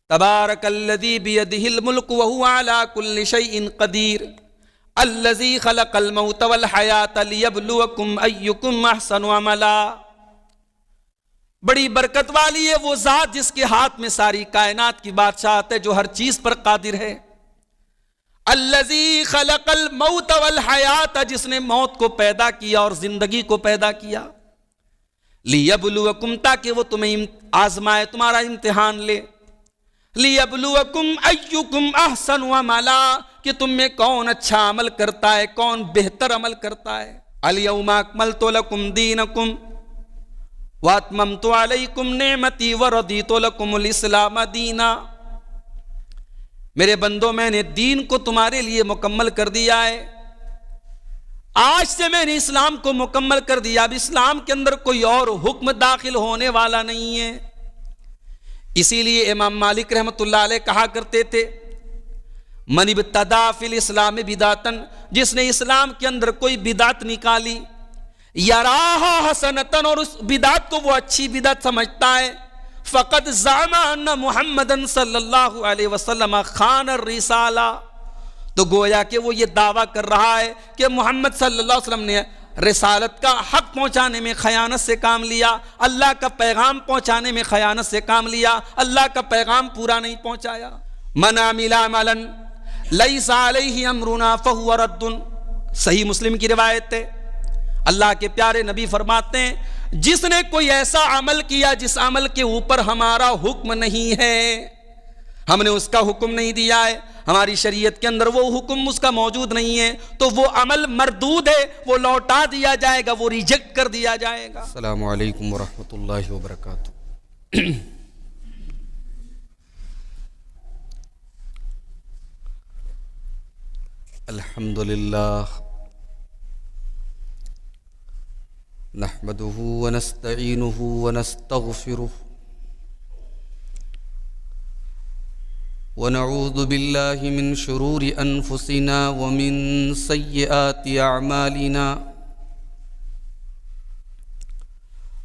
تبارک الذی بیدہ الملک وہو علی کل شیء قدیر الذی خلق الموت والحیاۃ لیبلوکم ایکم احسن عملا۔ بڑی برکت والی ہے وہ ذات جس کے ہاتھ میں ساری کائنات کی بادشاہت ہے، جو ہر چیز پر قادر ہے۔ الذی خلق الموت والحیاۃ، جس نے موت کو پیدا کیا اور زندگی کو پیدا کیا، لیبلوکم، تاکہ وہ تمہیں آزمائے، تمہارا امتحان لے، لیبلوکم ایکم احسن عملا، کہ تم میں کون اچھا عمل کرتا ہے، کون بہتر عمل کرتا ہے۔ الیوم اکملت لکم دینکم واتممت علیکم نعمتی ورضیت لکم الاسلام دینا۔ میرے بندوں، میں نے دین کو تمہارے لیے مکمل کر دیا ہے، آج سے میں نے اسلام کو مکمل کر دیا، اب اسلام کے اندر کوئی اور حکم داخل ہونے والا نہیں ہے۔ اسی لیے امام مالک رحمۃ اللہ علیہ کہا کرتے تھے، من ابتدع فی الاسلام بدعۃ، جس نے اسلام کے اندر کوئی بدعت نکالی، یراہا حسنۃ، اور اس بدعت کو وہ اچھی بدعت سمجھتا ہے، فقد زعم ان محمدً صلی اللہ علیہ وسلم خان الرسالہ، تو گویا کہ وہ یہ دعویٰ کر رہا ہے کہ محمد صلی اللہ علیہ وسلم نے رسالت کا حق پہنچانے میں خیانت سے کام لیا، اللہ کا پیغام پہنچانے میں خیانت سے کام لیا، اللہ کا پیغام پورا نہیں پہنچایا۔ من عمل عملا لیس علیہ امرنا فہو رد، صحیح مسلم کی روایت ہے، اللہ کے پیارے نبی فرماتے ہیں، جس نے کوئی ایسا عمل کیا جس عمل کے اوپر ہمارا حکم نہیں ہے، ہم نے اس کا حکم نہیں دیا ہے، ہماری شریعت کے اندر وہ حکم اس کا موجود نہیں ہے، تو وہ عمل مردود ہے، وہ لوٹا دیا جائے گا، وہ ریجیکٹ کر دیا جائے گا۔ السلام علیکم ورحمۃ اللہ وبرکاتہ۔ الحمد للہ نحمده ونستعینه ونستغفره ونعوذ باللہ من شرور انفسنا ومن سیئات اعمالنا،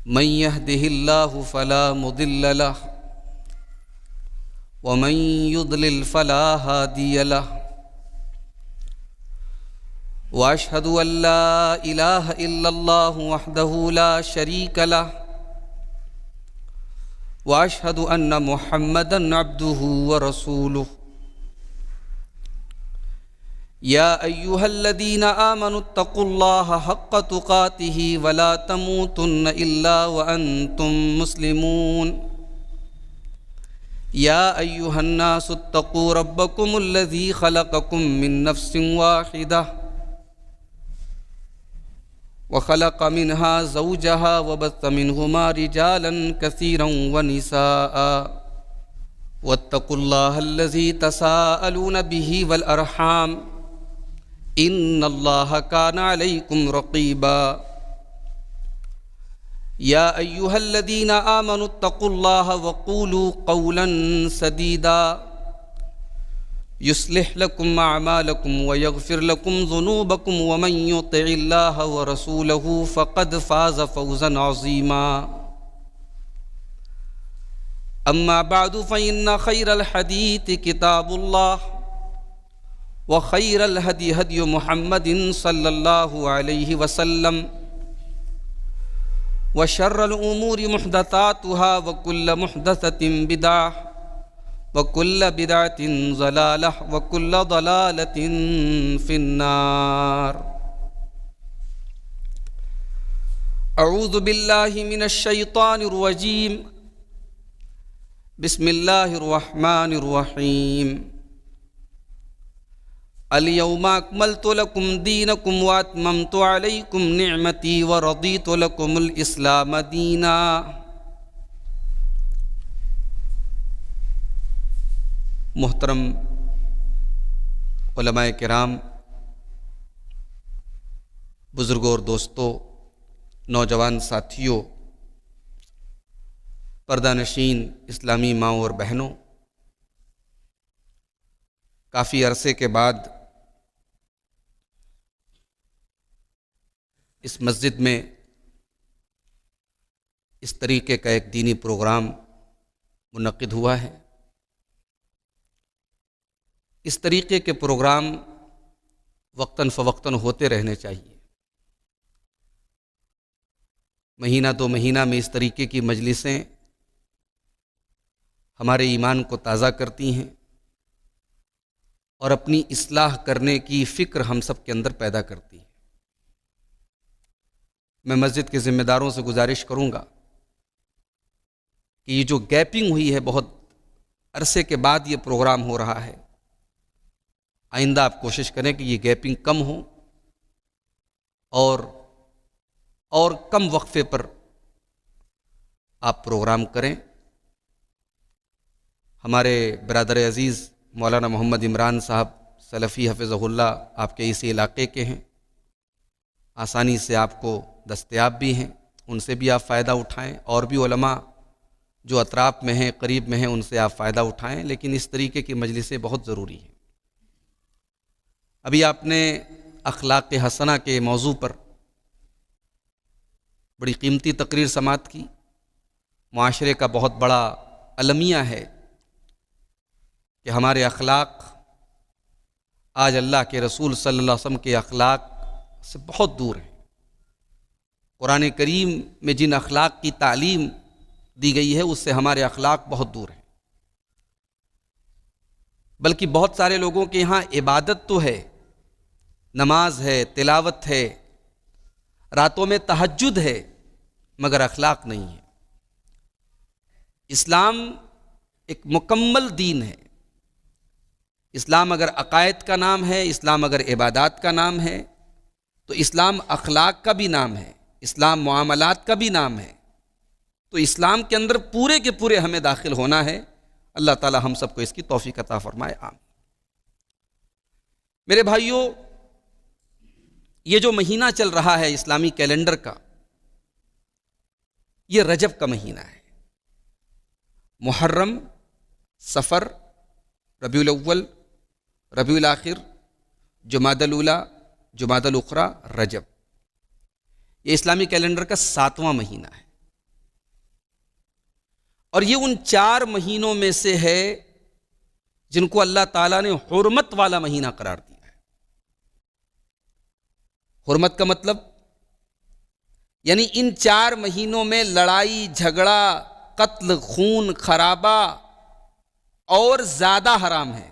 من يهده الله فلا مضل له ومن يضلل فلا هادي له، واشهد ان لا الہ الا اللہ وحدہ لا شریک لہ، واشهد ان محمدا عبدہ ورسولہ۔ یا ایہا الذین آمنوا اتقوا اللہ حق تقاتہ ولا تموتن الا وانتم مسلمون۔ یا ایہا الناس اتقوا ربکم الذی خلقکم من نفس واحدہ وخلق منها زوجها وبث منهما رجالا كثيرا ونساء، واتقوا الله الذي تساءلون به والأرحام إن الله كان عليكم رقيبا۔ يا أيها الذين آمنوا اتقوا الله وقولوا قولا سديدا يصلح لكم أعمالكم ويغفر لكم ذنوبكم ومن يطع الله ورسوله فقد فاز فوزا عظيما۔ أما بعد فإن خير الحديث كتاب الله وخير الهدي هدي محمد صلى الله عليه وسلم وشر الأمور محدثاتها وكل محدثة بدعة وَكُلَّ بِدْعَةٍ ضَلَالَةٍ وَكُلَّ ضَلَالَةٍ فِي النَّارِ۔ اعوذ باللہ من الشیطان الرجیم، بسم اللہ الرحمن الرحیم۔ الیوم اکملت لکم دینکم واتممت علیکم نعمتی ورضیت لکم الاسلام دینا۔ محترم علماء کرام، بزرگوں اور دوستوں، نوجوان ساتھیوں، پردہ نشین اسلامی ماؤں اور بہنوں، کافی عرصے کے بعد اس مسجد میں اس طریقے کا ایک دینی پروگرام منعقد ہوا ہے۔ اس طریقے کے پروگرام وقتاً فوقتاً ہوتے رہنے چاہیے۔ مہینہ دو مہینہ میں اس طریقے کی مجلسیں ہمارے ایمان کو تازہ کرتی ہیں اور اپنی اصلاح کرنے کی فکر ہم سب کے اندر پیدا کرتی ہیں۔ میں مسجد کے ذمہ داروں سے گزارش کروں گا کہ یہ جو گیپنگ ہوئی ہے، بہت عرصے کے بعد یہ پروگرام ہو رہا ہے، آئندہ آپ کوشش کریں کہ یہ گیپنگ کم ہو اور کم وقفے پر آپ پروگرام کریں۔ ہمارے برادر عزیز مولانا محمد عمران صاحب سلفی حفظہ اللہ آپ کے اسی علاقے کے ہیں، آسانی سے آپ کو دستیاب بھی ہیں، ان سے بھی آپ فائدہ اٹھائیں، اور بھی علماء جو اطراف میں ہیں، قریب میں ہیں، ان سے آپ فائدہ اٹھائیں، لیکن اس طریقے کی مجلسیں بہت ضروری ہیں۔ ابھی آپ نے اخلاق حسنہ کے موضوع پر بڑی قیمتی تقریر سماعت کی۔ معاشرے کا بہت بڑا المیہ ہے کہ ہمارے اخلاق آج اللہ کے رسول صلی اللہ علیہ وسلم کے اخلاق سے بہت دور ہیں۔ قرآن کریم میں جن اخلاق کی تعلیم دی گئی ہے اس سے ہمارے اخلاق بہت دور ہیں۔ بلکہ بہت سارے لوگوں کے یہاں عبادت تو ہے، نماز ہے، تلاوت ہے، راتوں میں تہجد ہے، مگر اخلاق نہیں ہے۔ اسلام ایک مکمل دین ہے۔ اسلام اگر عقائد کا نام ہے، اسلام اگر عبادات کا نام ہے، تو اسلام اخلاق کا بھی نام ہے، اسلام معاملات کا بھی نام ہے۔ تو اسلام کے اندر پورے کے پورے ہمیں داخل ہونا ہے۔ اللہ تعالی ہم سب کو اس کی توفیق عطا فرمائے، آمین۔ میرے بھائیوں، یہ جو مہینہ چل رہا ہے اسلامی کیلنڈر کا، یہ رجب کا مہینہ ہے۔ محرم، صفر، ربیع الاول، ربیع الاخر، جمادی الاولی، جمادی الاخری، رجب۔ یہ اسلامی کیلنڈر کا 7واں مہینہ ہے، اور یہ ان 4 مہینوں میں سے ہے جن کو اللہ تعالیٰ نے حرمت والا مہینہ قرار دیا ہے۔ حرمت کا مطلب یعنی ان 4 مہینوں میں لڑائی جھگڑا، قتل، خون خرابہ اور زیادہ حرام ہے۔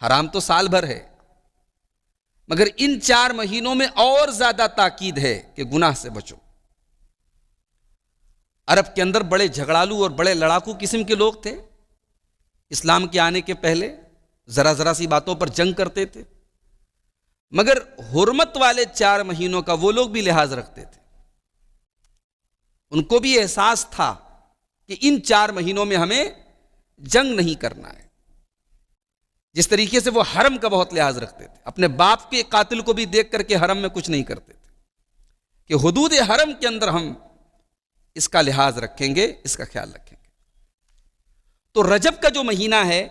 حرام تو سال بھر ہے، مگر ان 4 مہینوں میں اور زیادہ تاکید ہے کہ گناہ سے بچو۔ عرب کے اندر بڑے جھگڑالو اور بڑے لڑاکو قسم کے لوگ تھے۔ اسلام کے آنے کے پہلے ذرا سی باتوں پر جنگ کرتے تھے، مگر حرمت والے 4 مہینوں کا وہ لوگ بھی لحاظ رکھتے تھے۔ ان کو بھی احساس تھا کہ ان 4 مہینوں میں ہمیں جنگ نہیں کرنا ہے۔ جس طریقے سے وہ حرم کا بہت لحاظ رکھتے تھے، اپنے باپ کے قاتل کو بھی دیکھ کر کے حرم میں کچھ نہیں کرتے تھے، کہ حدود حرم کے اندر ہم اس کا لحاظ رکھیں گے، اس کا خیال رکھیں گے۔ تو رجب کا جو مہینہ ہے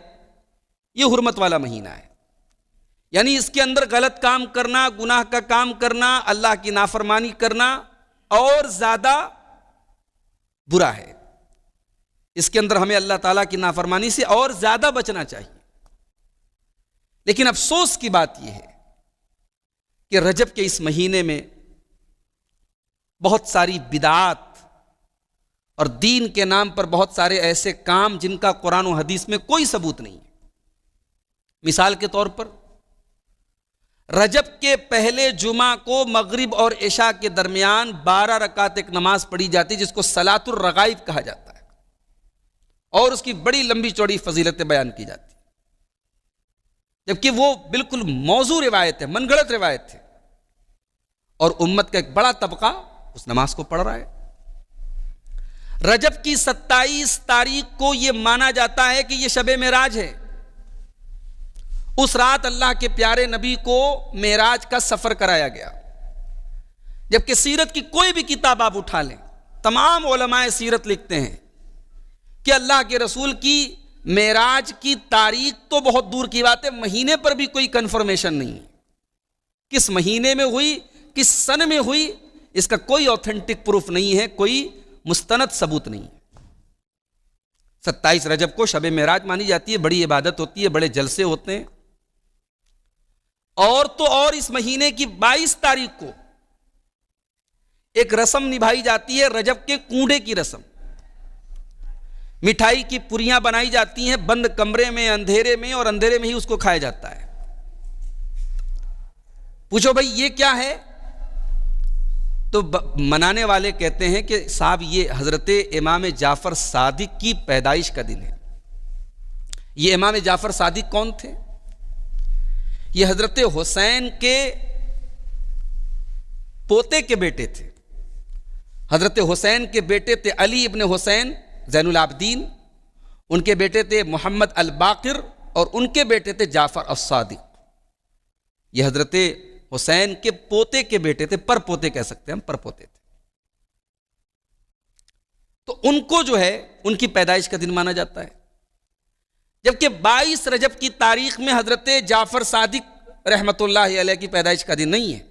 یہ حرمت والا مہینہ ہے، یعنی اس کے اندر غلط کام کرنا، گناہ کا کام کرنا، اللہ کی نافرمانی کرنا اور زیادہ برا ہے۔ اس کے اندر ہمیں اللہ تعالیٰ کی نافرمانی سے اور زیادہ بچنا چاہیے۔ لیکن افسوس کی بات یہ ہے کہ رجب کے اس مہینے میں بہت ساری بدعات اور دین کے نام پر بہت سارے ایسے کام جن کا قرآن و حدیث میں کوئی ثبوت نہیں ہے۔ مثال کے طور پر رجب کے پہلے جمعہ کو مغرب اور عشاء کے درمیان 12 رکعت ایک نماز پڑھی جاتی جس کو صلاۃ الرغائب کہا جاتا ہے، اور اس کی بڑی لمبی چوڑی فضیلتیں بیان کی جاتی، جبکہ وہ بالکل موضوع روایت ہے، من گھڑت روایت ہے، اور امت کا ایک بڑا طبقہ اس نماز کو پڑھ رہا ہے۔ رجب کی 27 تاریخ کو یہ مانا جاتا ہے کہ یہ شب معراج ہے۔ اس رات اللہ کے پیارے نبی کو معراج کا سفر کرایا گیا، جبکہ سیرت کی کوئی بھی کتاب آپ اٹھا لیں، تمام علماء سیرت لکھتے ہیں کہ اللہ کے رسول کی معراج کی تاریخ تو بہت دور کی بات ہے، مہینے پر بھی کوئی کنفرمیشن نہیں ہے، کس مہینے میں ہوئی، کس سن میں ہوئی، اس کا کوئی اوتھینٹک پروف نہیں ہے، کوئی مستند ثبوت نہیں ہے۔ 27 رجب کو شب معراج مانی جاتی ہے، بڑی عبادت ہوتی ہے، بڑے جلسے ہوتے ہیں۔ اور تو اور اس مہینے کی 22 تاریخ کو ایک رسم نبھائی جاتی ہے، رجب کے کنڈے کی رسم۔ مٹھائی کی پوریاں بنائی جاتی ہیں بند کمرے میں، اندھیرے میں، اور اندھیرے میں ہی اس کو کھایا جاتا ہے۔ پوچھو بھائی یہ کیا ہے؟ تو منانے والے کہتے ہیں کہ صاحب یہ حضرت امام جعفر صادق کی پیدائش کا دن ہے۔ یہ امام جعفر صادق کون تھے؟ یہ حضرت حسین کے پوتے کے بیٹے تھے۔ حضرت حسین کے بیٹے تھے علی ابن حسین زین العابدین، ان کے بیٹے تھے محمد الباقر، اور ان کے بیٹے تھے جعفر الصادق۔ یہ حضرت حسین کے پوتے کے بیٹے تھے، پر پوتے کہہ سکتے ہیں ہم، پر پوتے تھے۔ تو ان کو جو ہے ان کی پیدائش کا دن مانا جاتا ہے، جبکہ 22 رجب کی تاریخ میں حضرت جعفر صادق رحمت اللہ علیہ کی پیدائش کا دن نہیں ہے۔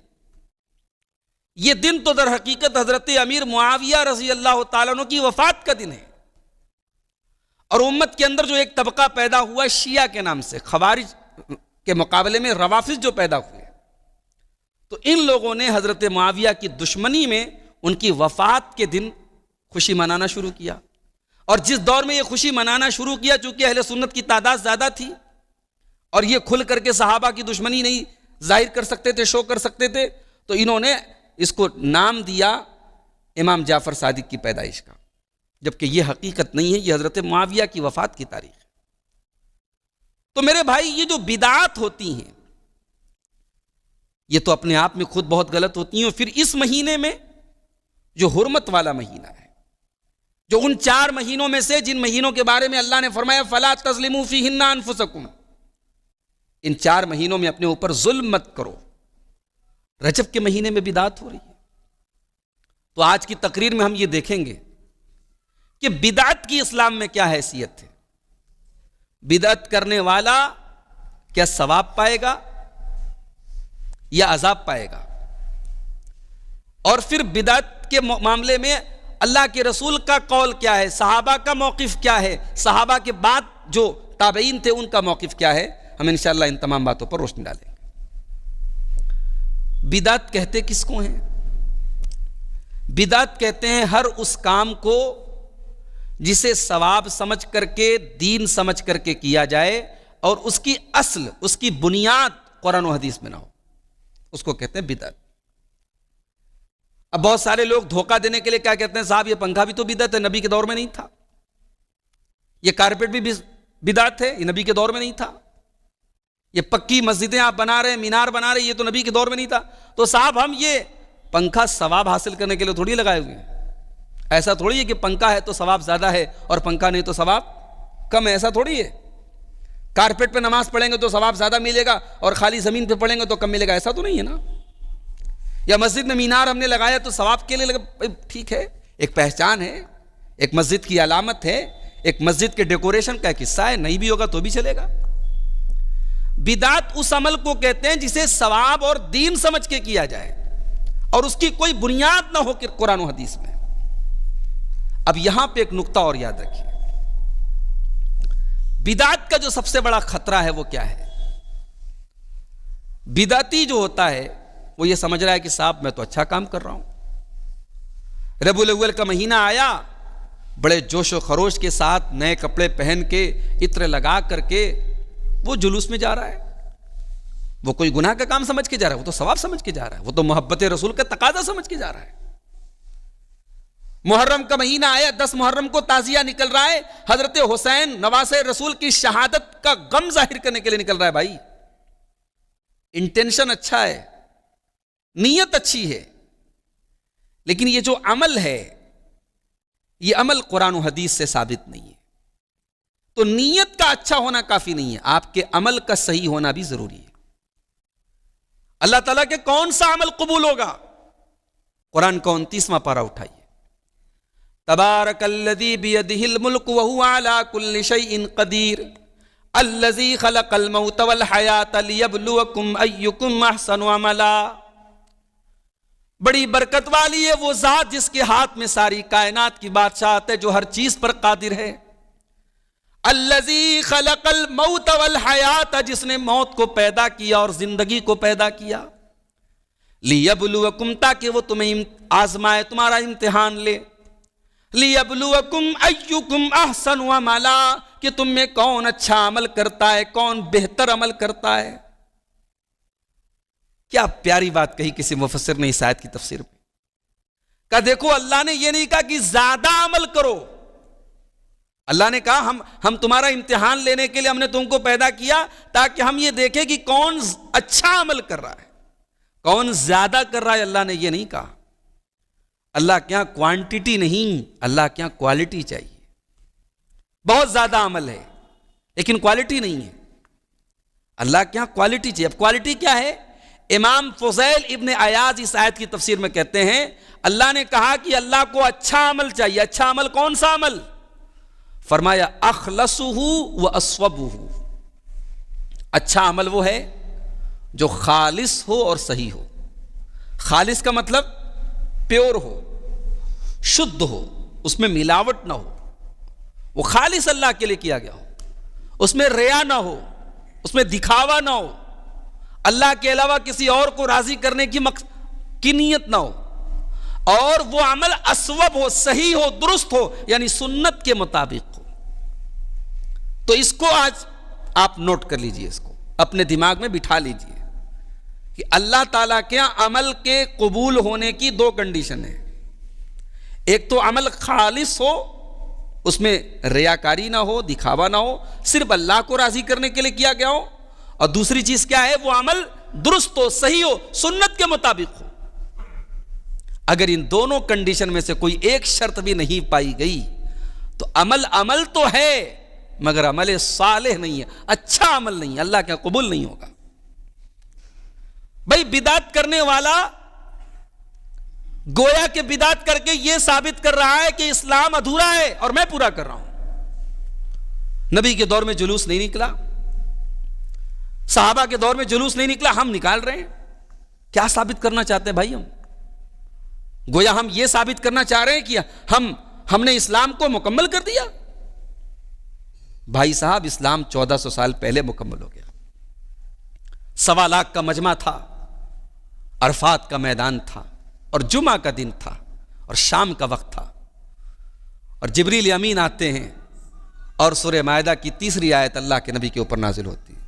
یہ دن تو در حقیقت حضرت امیر معاویہ رضی اللہ تعالیٰ عنہ کی وفات کا دن ہے، اور امت کے اندر جو ایک طبقہ پیدا ہوا شیعہ کے نام سے، خوارج کے مقابلے میں روافض جو پیدا ہوئے، تو ان لوگوں نے حضرت معاویہ کی دشمنی میں ان کی وفات کے دن خوشی منانا شروع کیا۔ اور جس دور میں یہ خوشی منانا شروع کیا، چونکہ اہل سنت کی تعداد زیادہ تھی اور یہ کھل کر کے صحابہ کی دشمنی نہیں ظاہر کر سکتے تھے، شو کر سکتے تھے، تو انہوں نے اس کو نام دیا امام جعفر صادق کی پیدائش کا، جبکہ یہ حقیقت نہیں ہے، یہ حضرت معاویہ کی وفات کی تاریخ ہے۔ تو میرے بھائی یہ جو بدعات ہوتی ہیں یہ تو اپنے آپ میں خود بہت غلط ہوتی ہیں، اور پھر اس مہینے میں جو حرمت والا مہینہ ہے، جو ان 4 مہینوں میں سے جن مہینوں کے بارے میں اللہ نے فرمایا فَلَا تَظْلِمُوا فِيهِنَّ أَنفُسَكُمْ، ان 4 مہینوں میں اپنے اوپر ظلم مت کرو، رجب کے مہینے میں بدعت ہو رہی ہے۔ تو آج کی تقریر میں ہم یہ دیکھیں گے کہ بدعت کی اسلام میں کیا حیثیت ہے، بدعت کرنے والا کیا ثواب پائے گا یا عذاب پائے گا، اور پھر بدعت کے معاملے میں اللہ کے رسول کا قول کیا ہے، صحابہ کا موقف کیا ہے، صحابہ کے بعد جو تابعین تھے ان کا موقف کیا ہے۔ ہم انشاءاللہ ان تمام باتوں پر روشنی ڈالیں گے۔ بدعت کہتے کس کو ہیں؟ بدعت کہتے ہیں ہر اس کام کو جسے ثواب سمجھ کر کے، دین سمجھ کر کے کیا جائے، اور اس کی اصل، اس کی بنیاد قرآن و حدیث میں نہ ہو، اس کو کہتے ہیں بدعت۔ اب بہت سارے لوگ دھوکہ دینے کے لیے کیا کہتے ہیں، صاحب یہ پنکھا بھی تو بدعت ہے، نبی کے دور میں نہیں تھا، یہ کارپیٹ بھی بدعت ہے، یہ نبی کے دور میں نہیں تھا، یہ پکی مسجدیں آپ بنا رہے ہیں، مینار بنا رہے ہیں، یہ تو نبی کے دور میں نہیں تھا۔ تو صاحب ہم یہ پنکھا ثواب حاصل کرنے کے لیے تھوڑی لگائے ہوئے ہیں، ایسا تھوڑی ہے کہ پنکھا ہے تو ثواب زیادہ ہے اور پنکھا نہیں تو ثواب کم ہے، ایسا تھوڑی ہے۔ کارپیٹ پہ نماز پڑھیں گے تو ثواب زیادہ ملے گا اور خالی زمین پہ پڑھیں گے تو کم ملے گا، ایسا تو نہیں ہے نا۔ یا مسجد میں مینار ہم نے لگایا تو ثواب کے لیے لگا، ٹھیک ہے، ایک پہچان ہے، ایک مسجد کی علامت ہے، ایک مسجد کے ڈیکوریشن کا ایک حصہ ہے، نہیں بھی ہوگا تو بھی چلے گا۔ بدعت اس عمل کو کہتے ہیں جسے ثواب اور دین سمجھ کے کیا جائے اور اس کی کوئی بنیاد نہ ہو کہ قرآن و حدیث میں۔ اب یہاں پہ ایک نقطہ اور یاد رکھیے، بدعت کا جو سب سے بڑا خطرہ ہے وہ کیا ہے؟ بدعتی جو ہوتا ہے وہ یہ سمجھ رہا ہے کہ صاحب میں تو اچھا کام کر رہا ہوں، ربیع الاول کا مہینہ آیا، بڑے جوش و خروش کے ساتھ نئے کپڑے پہن کے، عطر لگا کر کے وہ جلوس میں جا رہا ہے، وہ کوئی گناہ کا کام سمجھ کے جا رہا ہے، وہ تو ثواب سمجھ کے جا رہا ہے، وہ تو محبت رسول کا تقاضا سمجھ کے جا رہا ہے۔ محرم کا مہینہ آیا، 10 محرم کو تعزیہ نکل رہا ہے، حضرت حسین نواسہ رسول کی شہادت کا غم ظاہر کرنے کے لیے نکل رہا ہے۔ بھائی انٹینشن اچھا ہے، نیت اچھی ہے، لیکن یہ جو عمل ہے یہ عمل قرآن و حدیث سے ثابت نہیں ہے۔ تو نیت کا اچھا ہونا کافی نہیں ہے، آپ کے عمل کا صحیح ہونا بھی ضروری ہے۔ اللہ تعالیٰ کے کون سا عمل قبول ہوگا؟ قرآن کا 29واں پارہ اٹھائیے، تبارک الذی بیدہ الملک وہو علی کل شیء قدیر الذی خلق الموت والحیاۃ لیبلوکم ایکم احسن عملا۔ بڑی برکت والی ہے وہ ذات جس کے ہاتھ میں ساری کائنات کی بادشاہت ہے، جو ہر چیز پر قادر ہے، الذی خلق الموت والحیات، جس نے موت کو پیدا کیا اور زندگی کو پیدا کیا، لیبلوکم، تاکہ وہ تمہیں آزمائے، تمہارا امتحان لے، لیبلوکم ایکم احسن عملا، کہ تم میں کون اچھا عمل کرتا ہے، کون بہتر عمل کرتا ہے۔ کیا پیاری بات کہی کسی مفسر نے اس آیت کی تفسیر میں، کہا دیکھو اللہ نے یہ نہیں کہا کہ زیادہ عمل کرو، اللہ نے کہا ہم تمہارا امتحان لینے کے لیے ہم نے تم کو پیدا کیا تاکہ ہم یہ دیکھیں کہ کون اچھا عمل کر رہا ہے، کون زیادہ کر رہا ہے۔ اللہ نے یہ نہیں کہا، اللہ کیا کوانٹٹی نہیں، اللہ کیا کوالٹی چاہیے۔ بہت زیادہ عمل ہے لیکن کوالٹی نہیں ہے، اللہ کیا کوالٹی چاہیے۔ اب کوالٹی کیا ہے؟ امام فضیل ابن عیاض اس آیت کی تفسیر میں کہتے ہیں اللہ نے کہا کہ اللہ کو اچھا عمل چاہیے۔ اچھا عمل کون سا عمل؟ فرمایا اخلصہ و اصوبہ، اچھا عمل وہ ہے جو خالص ہو اور صحیح ہو۔ خالص کا مطلب پیور ہو، شدھ ہو، اس میں ملاوٹ نہ ہو، وہ خالص اللہ کے لیے کیا گیا ہو، اس میں ریا نہ ہو، اس میں دکھاوا نہ ہو، اللہ کے علاوہ کسی اور کو راضی کرنے کی نیت نہ ہو، اور وہ عمل اصوب ہو، صحیح ہو، درست ہو، یعنی سنت کے مطابق ہو۔ تو اس کو آج آپ نوٹ کر لیجئے، اس کو اپنے دماغ میں بٹھا لیجئے کہ اللہ تعالیٰ کے عمل کے قبول ہونے کی دو کنڈیشن ہیں۔ ایک تو عمل خالص ہو، اس میں ریاکاری نہ ہو، دکھاوا نہ ہو، صرف اللہ کو راضی کرنے کے لیے کیا گیا ہو، اور دوسری چیز کیا ہے؟ وہ عمل درست ہو، صحیح ہو، سنت کے مطابق ہو۔ اگر ان دونوں کنڈیشن میں سے کوئی ایک شرط بھی نہیں پائی گئی تو عمل تو ہے مگر عمل صالح نہیں ہے، اچھا عمل نہیں ہے، اللہ کا قبول نہیں ہوگا۔ بھائی بدعت کرنے والا گویا کہ بدعت کر کے یہ ثابت کر رہا ہے کہ اسلام ادھورا ہے اور میں پورا کر رہا ہوں۔ نبی کے دور میں جلوس نہیں نکلا، صحابہ کے دور میں جلوس نہیں نکلا، ہم نکال رہے ہیں۔ کیا ثابت کرنا چاہتے ہیں بھائی؟ ہم گویا ہم یہ ثابت کرنا چاہ رہے ہیں کہ ہم نے اسلام کو مکمل کر دیا۔ بھائی صاحب، اسلام 1400 سال پہلے مکمل ہو گیا۔ 1.25 لاکھ کا مجمع تھا، عرفات کا میدان تھا، اور جمعہ کا دن تھا، اور شام کا وقت تھا، اور جبریل امین آتے ہیں اور سورہ مائدہ کی 3 آیت اللہ کے نبی کے اوپر نازل ہوتی ہے۔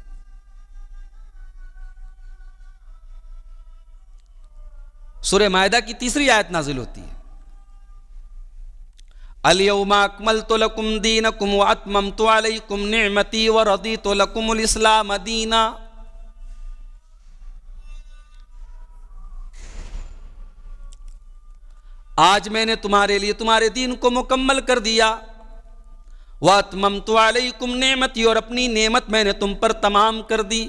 سورہ مائدہ کی 3 آیت نازل ہوتی ہے، الیوم اکملت لکم دینکم واتممت علیکم نعمتی ورضیت لکم الاسلام دینا۔ آج میں نے تمہارے لیے تمہارے دین کو مکمل کر دیا، واتممت علیکم نعمتی، اور اپنی نعمت میں نے تم پر تمام کر دی،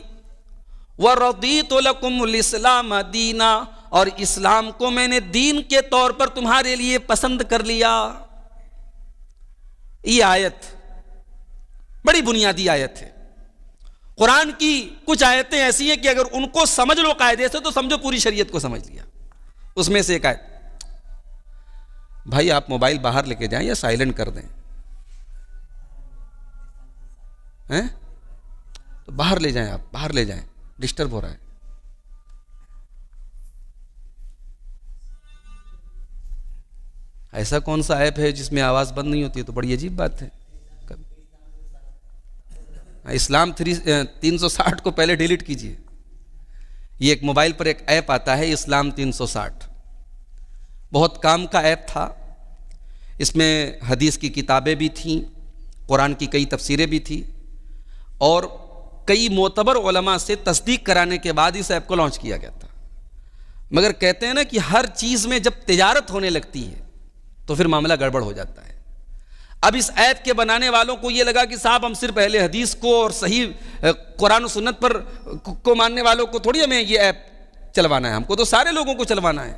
ورضیت لکم الاسلام دینا، اور اسلام کو میں نے دین کے طور پر تمہارے لیے پسند کر لیا۔ یہ آیت بڑی بنیادی آیت ہے۔ قرآن کی کچھ آیتیں ایسی ہیں کہ اگر ان کو سمجھ لو قاعدے سے تو سمجھو پوری شریعت کو سمجھ لیا۔ اس میں سے ایک آیت، بھائی آپ موبائل باہر لے کے جائیں یا سائلنٹ کر دیں؟ تو باہر لے جائیں، آپ باہر لے جائیں، ڈسٹرب ہو رہا ہے۔ ایسا کون سا ایپ ہے جس میں آواز بند نہیں ہوتی ہے؟ تو بڑی عجیب بات ہے۔ اسلام 360 کو پہلے ڈیلیٹ کیجئے۔ یہ ایک موبائل پر ایک ایپ آتا ہے اسلام 360، بہت کام کا ایپ تھا۔ اس میں حدیث کی کتابیں بھی تھیں، قرآن کی کئی تفسیریں بھی تھیں، اور کئی معتبر علماء سے تصدیق کرانے کے بعد اس ایپ کو لانچ کیا گیا تھا۔ مگر کہتے ہیں نا کہ ہر چیز میں جب تجارت ہونے لگتی ہے تو پھر معاملہ گڑبڑ ہو جاتا ہے۔ اب اس ایپ کے بنانے والوں کو یہ لگا کہ صاحب ہم صرف اہل حدیث کو اور صحیح قرآن و سنت پر کو ماننے والوں کو تھوڑی ہمیں یہ ایپ چلوانا ہے، ہم کو تو سارے لوگوں کو چلوانا ہے۔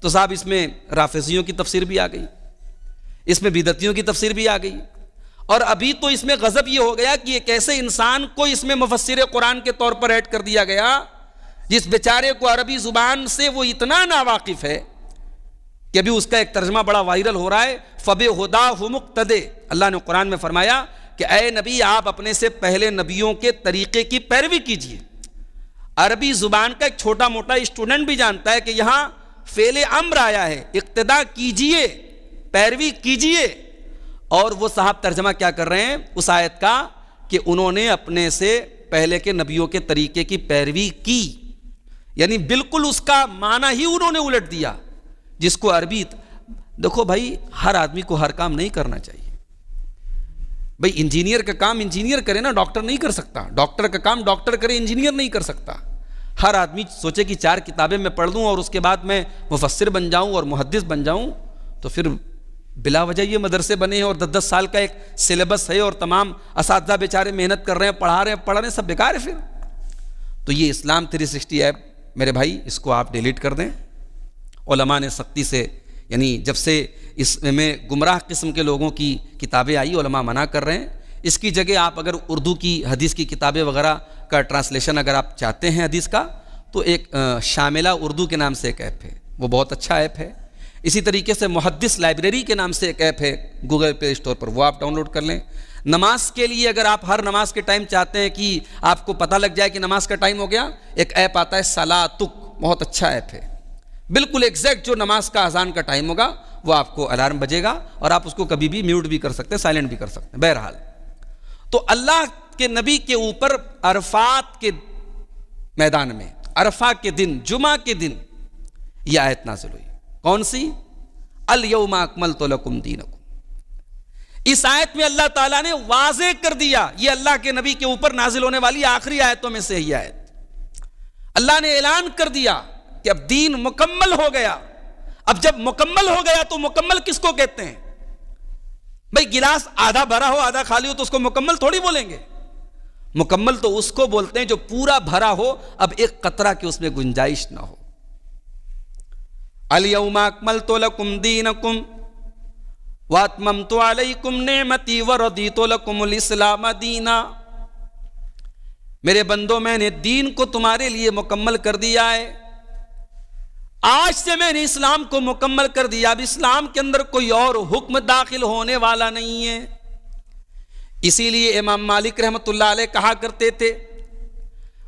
تو صاحب اس میں رافضیوں کی تفسیر بھی آ گئی، اس میں بدعتیوں کی تفسیر بھی آ گئی، اور ابھی تو اس میں غضب یہ ہو گیا کہ ایک ایسے انسان کو اس میں مفسر قرآن کے طور پر ایڈ کر دیا گیا جس بیچارے کو عربی زبان سے وہ اتنا ناواقف ہے کہ ابھی اس کا ایک ترجمہ بڑا وائرل ہو رہا ہے، فَبِهُدَاهُ مُقْتَدِي۔ اللہ نے قرآن میں فرمایا کہ اے نبی آپ اپنے سے پہلے نبیوں کے طریقے کی پیروی کیجیے. عربی زبان کا ایک چھوٹا موٹا اسٹوڈنٹ بھی جانتا ہے کہ یہاں فعل امر آیا ہے, اقتدا کیجیے, پیروی کیجیے. اور وہ صاحب ترجمہ کیا کر رہے ہیں اس آیت کا کہ انہوں نے اپنے سے پہلے کے نبیوں کے طریقے کی پیروی کی, یعنی بالکل اس کا معنی ہی انہوں نے الٹ دیا. جس کو عربی دیکھو بھائی, ہر آدمی کو ہر کام نہیں کرنا چاہیے. بھائی انجینئر کا کام انجینئر کرے نا, ڈاکٹر نہیں کر سکتا. ڈاکٹر کا کام ڈاکٹر کرے, انجینئر نہیں کر سکتا. ہر آدمی سوچے کہ 4 کتابیں میں پڑھ لوں اور اس کے بعد میں مفسر بن جاؤں اور محدث بن جاؤں, تو پھر بلا وجہ یہ مدرسے بنے ہیں اور 10 سال کا ایک سلیبس ہے اور تمام اساتذہ بیچارے محنت کر رہے ہیں, پڑھا رہے ہیں, سب بیکار ہے پھر. تو یہ اسلام 360 ایپ میرے بھائی, اس کو آپ ڈیلیٹ کر دیں. علماء نے سختی سے, یعنی جب سے اس میں گمراہ قسم کے لوگوں کی کتابیں آئی, علماء منع کر رہے ہیں. اس کی جگہ آپ اگر اردو کی حدیث کی کتابیں وغیرہ کا ٹرانسلیشن اگر آپ چاہتے ہیں حدیث کا, تو ایک شاملہ اردو کے نام سے ایک ایپ ہے, وہ بہت اچھا ایپ ہے. اسی طریقے سے محدث لائبریری کے نام سے ایک ایپ ہے گوگل پلے اسٹور پر, وہ آپ ڈاؤن لوڈ کر لیں. نماز کے لیے اگر آپ ہر نماز کے ٹائم چاہتے ہیں کہ آپ کو پتہ لگ جائے کہ نماز کا ٹائم ہو گیا, ایک ایپ آتا ہے صلاتک, بہت اچھا ایپ ہے. بالکل ایگزیکٹ جو نماز کا اذان کا ٹائم ہوگا وہ آپ کو الارم بجے گا, اور آپ اس کو کبھی بھی میوٹ بھی کر سکتے ہیں, سائلنٹ بھی کر سکتے ہیں. بہرحال تو اللہ کے نبی کے اوپر عرفات کے میدان میں, عرفہ کے دن, جمعہ کے دن یہ آیت نازل ہوئی. کون سی؟ الیوم اکملت لکم دینکم. اس آیت میں اللہ تعالیٰ نے واضح کر دیا, یہ اللہ کے نبی کے اوپر نازل ہونے والی آخری آیتوں میں سے یہ آیت. اللہ نے اعلان کر دیا کہ اب دین مکمل ہو گیا. اب جب مکمل ہو گیا تو مکمل کس کو کہتے ہیں؟ بھئی گلاس آدھا بھرا ہو آدھا خالی ہو تو اس کو مکمل تھوڑی بولیں گے. مکمل تو اس کو بولتے ہیں جو پورا بھرا ہو, اب ایک قطرہ کی اس میں گنجائش نہ ہو. الیوم اکملت لکم دینکم واتممت علیکم نعمتی ورضیت لکم الاسلام دینا. میرے بندوں, میں نے دین کو تمہارے لیے مکمل کر دیا ہے. آج سے میں نے اسلام کو مکمل کر دیا. اب اسلام کے اندر کوئی اور حکم داخل ہونے والا نہیں ہے. اسی لیے امام مالک رحمۃ اللہ علیہ کہا کرتے تھے,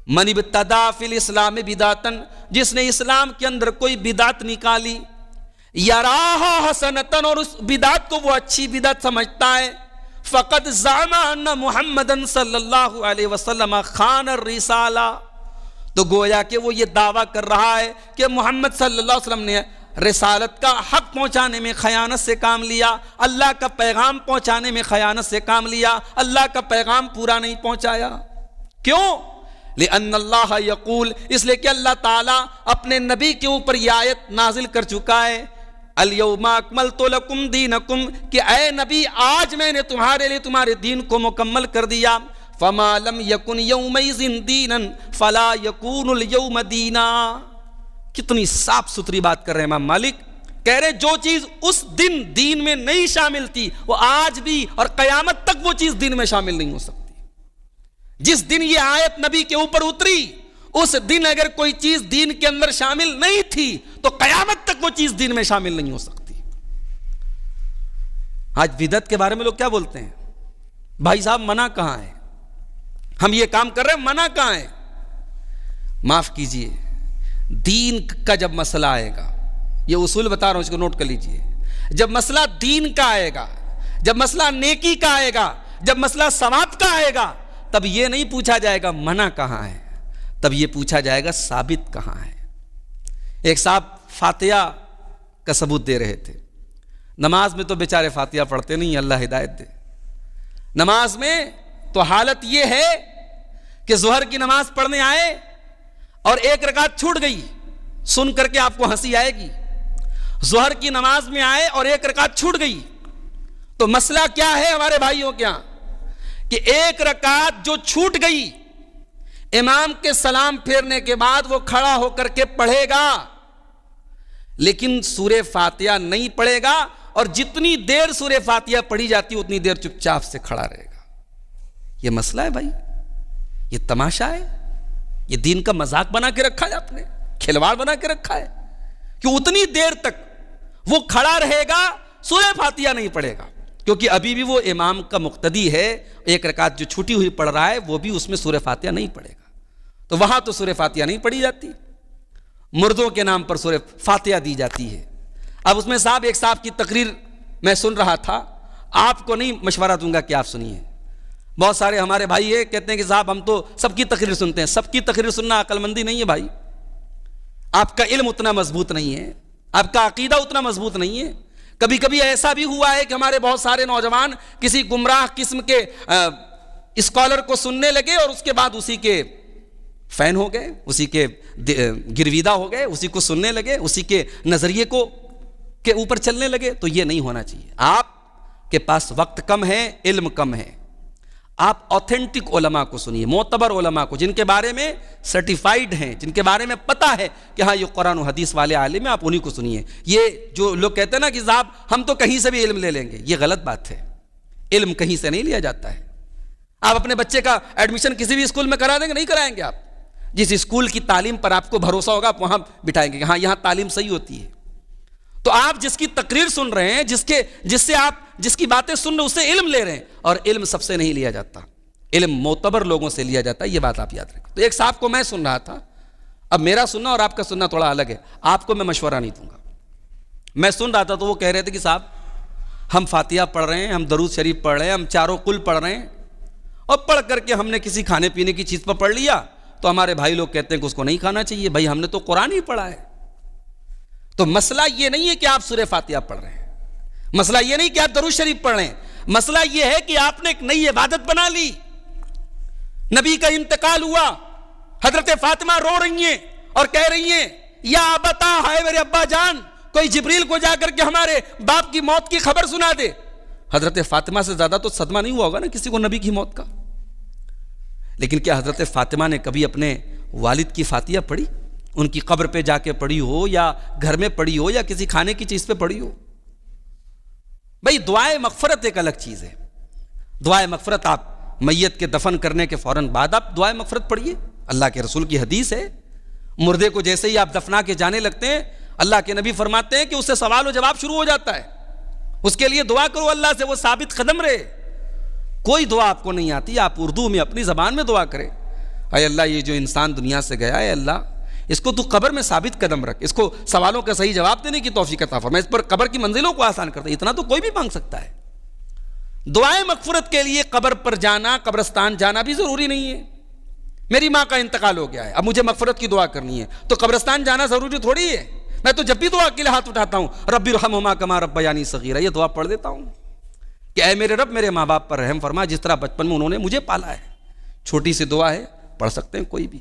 من ابتدع فی الاسلام بدعتن, جس نے اسلام کے اندر کوئی بدعت نکالی, یراہا حسنتن, اور اس بدعت کو وہ اچھی بدعت سمجھتا ہے, فقد زعم ان محمدن صلی اللہ علیہ وسلم خان الرسالہ, تو گویا کہ وہ یہ دعویٰ کر رہا ہے کہ محمد صلی اللہ علیہ وسلم نے رسالت کا حق پہنچانے میں خیانت سے کام لیا, اللہ کا پیغام پہنچانے میں خیانت سے کام لیا, اللہ کا پیغام پورا نہیں پہنچایا. کیوں؟ لأن اللہ یقول, اس لیے کہ اللہ تعالیٰ اپنے نبی کے اوپر یہ آیت نازل کر چکا ہے, الیوم اکملت لکم دینکم, کہ اے نبی آج میں نے تمہارے لیے تمہارے دین کو مکمل کر دیا. فما لم یکن یومئذ دینا فلا یکون الیوم دینا. کتنی صاف ستھری بات کر رہے ہیں امام مالک, کہہ رہے جو چیز اس دن دین میں نہیں شامل تھی وہ آج بھی اور قیامت تک وہ چیز دین میں شامل نہیں ہو سکتی. جس دن یہ آیت نبی کے اوپر اتری اس دن اگر کوئی چیز دین کے اندر شامل نہیں تھی تو قیامت تک وہ چیز دین میں شامل نہیں ہو سکتی. آج بدعت کے بارے میں لوگ کیا بولتے ہیں, بھائی صاحب منع کہاں ہے, ہم یہ کام کر رہے ہیں, منع کہاں ہے؟ معاف کیجئے, دین کا جب مسئلہ آئے گا, یہ اصول بتا رہا ہوں, اس کو نوٹ کر لیجئے, جب مسئلہ دین کا آئے گا, جب مسئلہ نیکی کا آئے گا, جب مسئلہ ثواب کا آئے گا, تب یہ نہیں پوچھا جائے گا منع کہاں ہے, تب یہ پوچھا جائے گا ثابت کہاں ہے. ایک صاحب فاتحہ کا ثبوت دے رہے تھے. نماز میں تو بیچارے فاتحہ پڑھتے نہیں, اللہ ہدایت دے. نماز میں تو حالت یہ ہے کہ ظہر کی نماز پڑھنے آئے اور ایک رکعت چھوٹ گئی, سن کر کے آپ کو ہنسی آئے گی. ظہر کی نماز میں آئے اور ایک رکعت چھوٹ گئی, تو مسئلہ کیا ہے ہمارے بھائیوں کیا, کہ ایک رکعت جو چھوٹ گئی امام کے سلام پھیرنے کے بعد وہ کھڑا ہو کر کے پڑھے گا, لیکن سورہ فاتحہ نہیں پڑھے گا, اور جتنی دیر سورہ فاتحہ پڑھی جاتی اتنی دیر چپ چاپ سے کھڑا رہے گا. یہ مسئلہ ہے بھائی, یہ تماشا ہے, یہ دین کا مذاق بنا کے رکھا ہے آپ نے, کھلواڑ بنا کے رکھا ہے کہ اتنی دیر تک وہ کھڑا رہے گا, سورہ فاتحہ نہیں پڑھے گا. کیونکہ ابھی بھی وہ امام کا مقتدی ہے، ایک رکعت جو چھوٹی ہوئی پڑھ رہا ہے وہ بھی اس میں سورہ فاتحہ نہیں پڑھے گا، تو وہاں تو سورہ فاتحہ نہیں پڑھی جاتی، مردوں کے نام پر سورہ فاتحہ دی جاتی ہے۔ اب اس میں ایک صاحب کی تقریر میں سن رہا تھا، آپ کو نہیں مشورہ دوں گا کہ آپ سنیے، بہت سارے ہمارے بھائی ہیں کہتے ہیں کہ صاحب ہم تو سب کی تقریر سنتے ہیں، سب کی تقریر سننا عقل مندی نہیں ہے بھائی، آپ کا علم اتنا مضبوط نہیں ہے، آپ کا عقیدہ اتنا مضبوط نہیں ہے۔ کبھی کبھی ایسا بھی ہوا ہے کہ ہمارے بہت سارے نوجوان کسی گمراہ قسم کے اسکالر کو سننے لگے اور اس کے بعد اسی کے فین ہو گئے، اسی کے گرویدہ ہو گئے، اسی کو سننے لگے، اسی کے نظریے کو کے اوپر چلنے لگے، تو یہ نہیں ہونا چاہیے۔ آپ کے پاس وقت کم ہے، علم کم ہے، آپ اوتھینٹک علماء کو سنیے، معتبر علماء کو، جن کے بارے میں سرٹیفائیڈ ہیں، جن کے بارے میں پتہ ہے کہ ہاں یہ قرآن و حدیث والے عالم ہیں، آپ انہی کو سنیے۔ یہ جو لوگ کہتے ہیں نا کہ صاحب ہم تو کہیں سے بھی علم لے لیں گے، یہ غلط بات ہے، علم کہیں سے نہیں لیا جاتا ہے۔ آپ اپنے بچے کا ایڈمیشن کسی بھی اسکول میں کرا دیں گے، نہیں کرائیں گے آپ، جس اسکول کی تعلیم پر آپ کو بھروسہ ہوگا آپ وہاں بٹھائیں گے کہ ہاں یہاں تعلیم صحیح ہوتی ہے۔ تو آپ جس کی تقریر سن رہے ہیں، جس سے آپ جس کی باتیں سن رہے ہیں، اس سے علم لے رہے ہیں، اور علم سب سے نہیں لیا جاتا، علم معتبر لوگوں سے لیا جاتا ہے، یہ بات آپ یاد رکھیں۔ تو ایک صاحب کو میں سن رہا تھا، اب میرا سننا اور آپ کا سننا تھوڑا الگ ہے، آپ کو میں مشورہ نہیں دوں گا، میں سن رہا تھا تو وہ کہہ رہے تھے کہ صاحب ہم فاتحہ پڑھ رہے ہیں، ہم درود شریف پڑھ رہے ہیں، ہم چاروں قل پڑھ رہے ہیں، اور پڑھ کر کے ہم نے کسی کھانے پینے کی چیز پر پڑھ لیا تو ہمارے بھائی لوگ کہتے ہیں کہ اس کو نہیں کھانا چاہیے۔ بھائی ہم نے تو قرآن ہی پڑھا ہے۔ تو مسئلہ یہ نہیں ہے کہ آپ سورہ فاتحہ پڑھ رہے ہیں، مسئلہ یہ نہیں کہ آپ درود شریف پڑھ رہے ہیں، مسئلہ یہ ہے کہ آپ نے ایک نئی عبادت بنا لی۔ نبی کا انتقال ہوا، حضرت فاطمہ رو رہی ہیں اور کہہ رہی ہیں یا ابتا، ہے میرے ابا جان، کوئی جبریل کو جا کر کے ہمارے باپ کی موت کی خبر سنا دے۔ حضرت فاطمہ سے زیادہ تو صدمہ نہیں ہوا ہوگا نا کسی کو نبی کی موت کا، لیکن کیا حضرت فاطمہ نے کبھی اپنے والد کی فاتحہ پڑھی؟ ان کی قبر پہ جا کے پڑھی ہو، یا گھر میں پڑھی ہو، یا کسی کھانے کی چیز پہ پڑھی ہو؟ بھئی دعائے مغفرت ایک الگ چیز ہے، دعائے مغفرت آپ میت کے دفن کرنے کے فوراً بعد آپ دعائے مغفرت پڑھیے، اللہ کے رسول کی حدیث ہے، مردے کو جیسے ہی آپ دفنا کے جانے لگتے ہیں اللہ کے نبی فرماتے ہیں کہ اس سے سوال و جواب شروع ہو جاتا ہے، اس کے لیے دعا کرو اللہ سے، وہ ثابت قدم رہے۔ کوئی دعا آپ کو نہیں آتی، آپ اردو میں اپنی زبان میں دعا کریں، اے اللہ یہ جو انسان دنیا سے گیا ہے اللہ اس کو تو قبر میں ثابت قدم رکھ، اس کو سوالوں کا صحیح جواب دینے کی توفیق عطا فرما، اس پر قبر کی منزلوں کو آسان کر دے، اتنا تو کوئی بھی مانگ سکتا ہے۔ دعائیں مغفرت کے لیے قبر پر جانا، قبرستان جانا بھی ضروری نہیں ہے۔ میری ماں کا انتقال ہو گیا ہے، اب مجھے مغفرت کی دعا کرنی ہے تو قبرستان جانا ضروری تھوڑی ہے، میں تو جب بھی دعا کے لیے ہاتھ اٹھاتا ہوں رب ارحمہما کما ربیانی صغیرہ، یہ دعا پڑھ دیتا ہوں کہ اے میرے رب میرے ماں باپ پر رحم فرما، جس طرح بچپن میں انہوں نے مجھے پالا ہے۔ چھوٹی سی دعا ہے، پڑھ سکتے ہیں کوئی بھی۔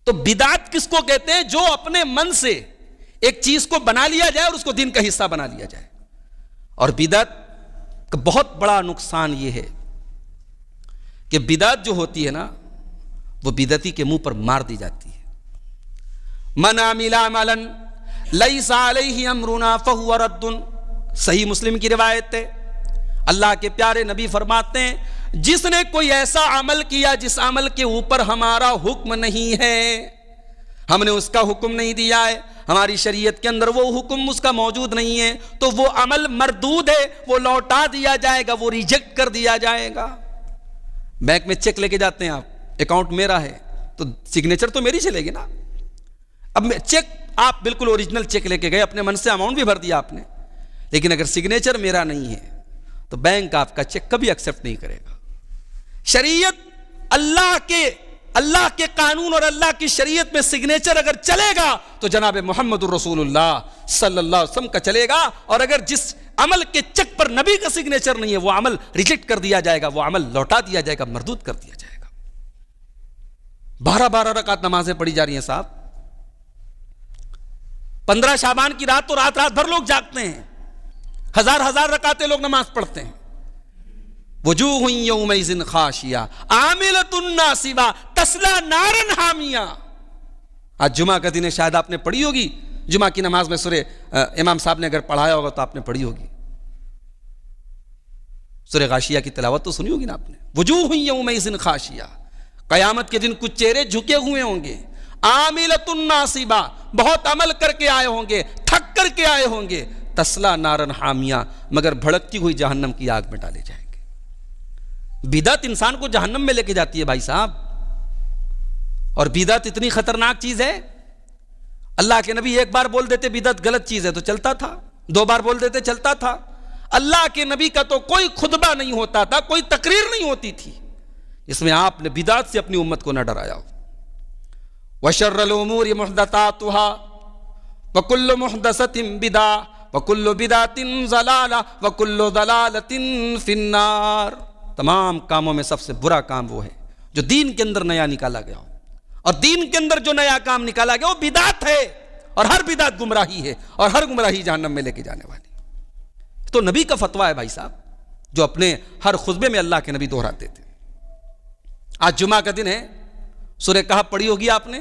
تو بدعت کس کو کہتے ہیں؟ جو اپنے من سے ایک چیز کو بنا لیا جائے اور اس کو دین کا حصہ بنا لیا جائے۔ اور بدعت کا بہت بڑا نقصان یہ ہے کہ بدعت جو ہوتی ہے نا وہ بدعتی کے منہ پر مار دی جاتی ہے۔ من عمل عملا لیس علیہ امرنا فہو رد، صحیح مسلم کی روایت ہے، اللہ کے پیارے نبی فرماتے ہیں جس نے کوئی ایسا عمل کیا جس عمل کے اوپر ہمارا حکم نہیں ہے، ہم نے اس کا حکم نہیں دیا ہے، ہماری شریعت کے اندر وہ حکم اس کا موجود نہیں ہے، تو وہ عمل مردود ہے، وہ لوٹا دیا جائے گا، وہ ریجیکٹ کر دیا جائے گا۔ بینک میں چیک لے کے جاتے ہیں آپ، اکاؤنٹ میرا ہے تو سگنیچر تو میری چلے گی نا۔ اب چیک آپ بالکل اوریجنل چیک لے کے گئے، اپنے من سے اماؤنٹ بھی بھر دیا آپ نے، لیکن اگر سگنیچر میرا نہیں ہے تو بینک آپ کا چیک کبھی ایکسپٹ نہیں کرے گا۔ شریعت اللہ کے قانون اور اللہ کی شریعت میں سگنیچر اگر چلے گا تو جناب محمد الرسول اللہ صلی اللہ علیہ وسلم کا چلے گا، اور اگر جس عمل کے چیک پر نبی کا سگنیچر نہیں ہے وہ عمل ریجیکٹ کر دیا جائے گا، وہ عمل لوٹا دیا جائے گا، مردود کر دیا جائے گا۔ 12 رکعت نمازیں پڑھی جا رہی ہیں صاحب، 15 شعبان کی رات تو رات بھر لوگ جاگتے ہیں، ہزار رکعتیں لوگ نماز پڑھتے ہیں۔ وجوہ یومئذ خاشیہ عاملۃ ناصبہ تصلی نارا حامیہ۔ آج جمعہ کا دن ہے، شاید آپ نے پڑھی ہوگی جمعہ کی نماز میں سورہ، امام صاحب نے اگر پڑھایا ہوگا تو آپ نے پڑھی ہوگی، سورہ غاشیہ کی تلاوت تو سنی ہوگی نا آپ نے۔ وجوہ یومئذ خاشیہ، قیامت کے دن کچھ چہرے جھکے ہوئے ہوں گے، عاملۃ ناصبہ، بہت عمل کر کے آئے ہوں گے، تھک کر کے آئے ہوں گے، تسلا نارن حامیہ، مگر بھڑکتی ہوئی جہنم کی آگ میں ڈالے جائیں گے۔ بدعت انسان کو جہنم میں لے کے جاتی ہے بھائی صاحب، اور بدعت اتنی خطرناک چیز ہے، اللہ کے نبی ایک بار بول دیتے بدعت غلط چیز ہے تو چلتا تھا، 2 بار بول دیتے چلتا تھا۔ اللہ کے نبی کا تو کوئی خطبہ نہیں ہوتا تھا، کوئی تقریر نہیں ہوتی تھی اس میں آپ نے بدعت سے اپنی امت کو نہ ڈرایا ہو۔ وَشَرَّ الْأُمُورِ مُحْدَثَاتُهَا وَكُلُّ مُحْدَثَةٍ بِدْعَةٌ وَكُلُّ بِدْعَةٍ ضَلَالَةٌ وَكُلُّ ضَلَالَةٍ فِي النَّارِ۔ تمام کاموں میں سب سے برا کام وہ ہے جو دین کے اندر نیا نکالا گیا ہو، اور دین کے اندر جو نیا کام نکالا گیا وہ بدعت ہے، اور ہر بدعت گمراہی ہے، اور ہر گمراہی جہنم میں لے کے جانے والی۔ تو نبی کا فتویٰ ہے بھائی صاحب، جو اپنے ہر خطبے میں اللہ کے نبی دہراتے تھے۔ آج جمعہ کا دن ہے، سورہ کہف پڑھی ہوگی آپ نے،